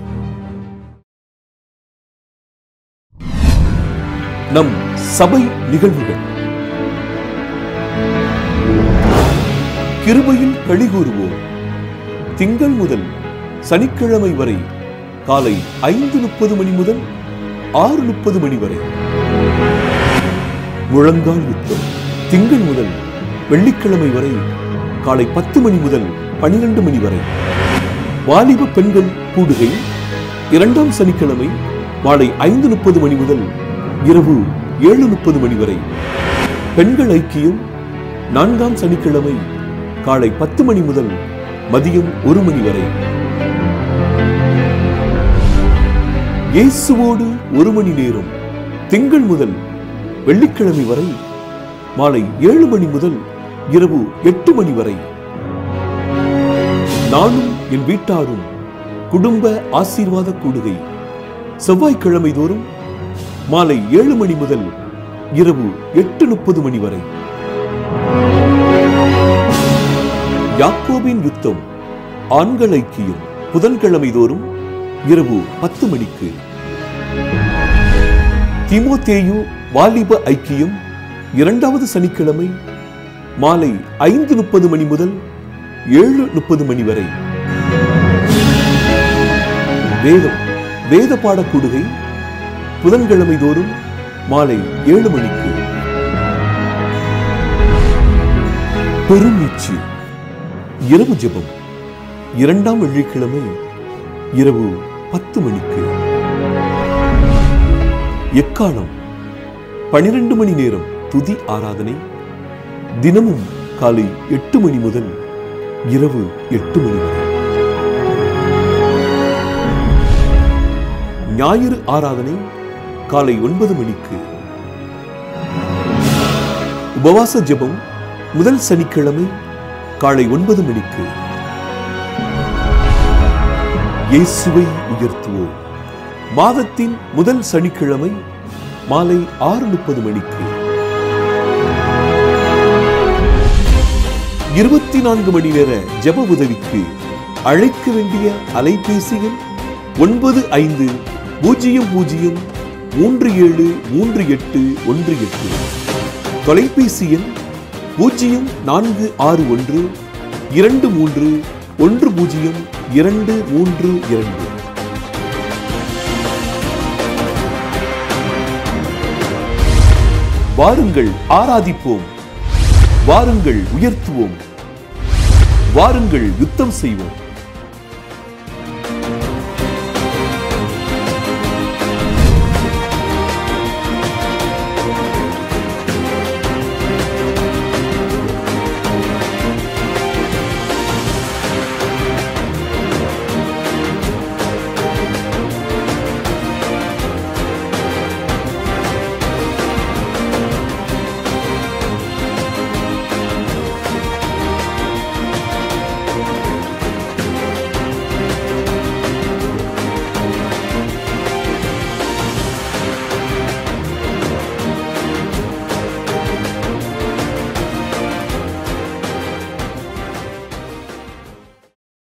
நம் சபை நிகழ்வுகள். கிருபையில் களிகூறுவோம். திங்கள் முதல் சனிக்கிழமை வரை காலை 5:30 மணி முதல் 6:30 மணி வரை. முழங்கால் யுத்தம். திங்கள் முதல் வெள்ளிக்கிழமை வரை காலை 10 மணி முதல் 12 மணி வரை. வாலிப பெண்கள் கூடுகை 2ஆம் சனிக்கிழமை மாலை 5:30 மணி முதல் இரவு 7:30 மணி வரை. பெண்கள் ஐக்கியம் 4ஆம் சனிக்கிழமை காலை 10 மணி முதல் மதியம் 1 மணி வரை. இயேசுவோடு 1 மணி நேரம் திங்கள் முதல் வெள்ளிக்கிழமை வரை மாலை 7 மணி முதல் இரவு 8 மணி வரை. நானும் என் வீட்டாரும் குடும்ப ஆசீர்வாத கூடுகை செவ்வாய்க்கிழமை தோறும் மாலை 7 மணி முதல் இரவு 8:30 மணி வரை. யாக்கோபின் யுத்தம் ஆண்கள் ஐக்கியம் புதன்கிழமை தோறும் இரவு 10 மணிக்கு. தீமோத்தேயு வாலிப ஐக்கியம் 2வது சனிக்கிழமை மாலை 5:30 மணி முதல் 7:30 மணி வரை. வேத பாடக்கூடுகை புதன்கிழமை தோறும் மாலை 7 மணிக்கு. பெருமீச்சு இரவு ஜெபம் 2ஆம் வெள்ளிக்கிழமை இரவு 10 மணிக்கு. எக்காலம் 12 மணி நேரம் துதி ஆராதனை தினமும் காலை 8 மணி முதல் இரவு 8 மணி வரை. ஞாயிறு ஆராதனை காலை 9 மணிக்கு. உபவாச ஜெபம் முதல் சனிக்கிழமை காலை 9 மணிக்கு. இயேசுவை உயர்த்துவோம் மாதத்தின் முதல் சனிக்கிழமை மாலை 6:30 மணிக்கு. 24 மணி நேர ஜெப உதவிக்கு அழைக்க வேண்டிய அலைபேசிகள் 9500373818. தொலைபேசி எண் 0461 231022. வாருங்கள் ஆராதிப்போம், வாருங்கள் உயர்த்துவோம், வாருங்கள் யுத்தம் செய்வோம்.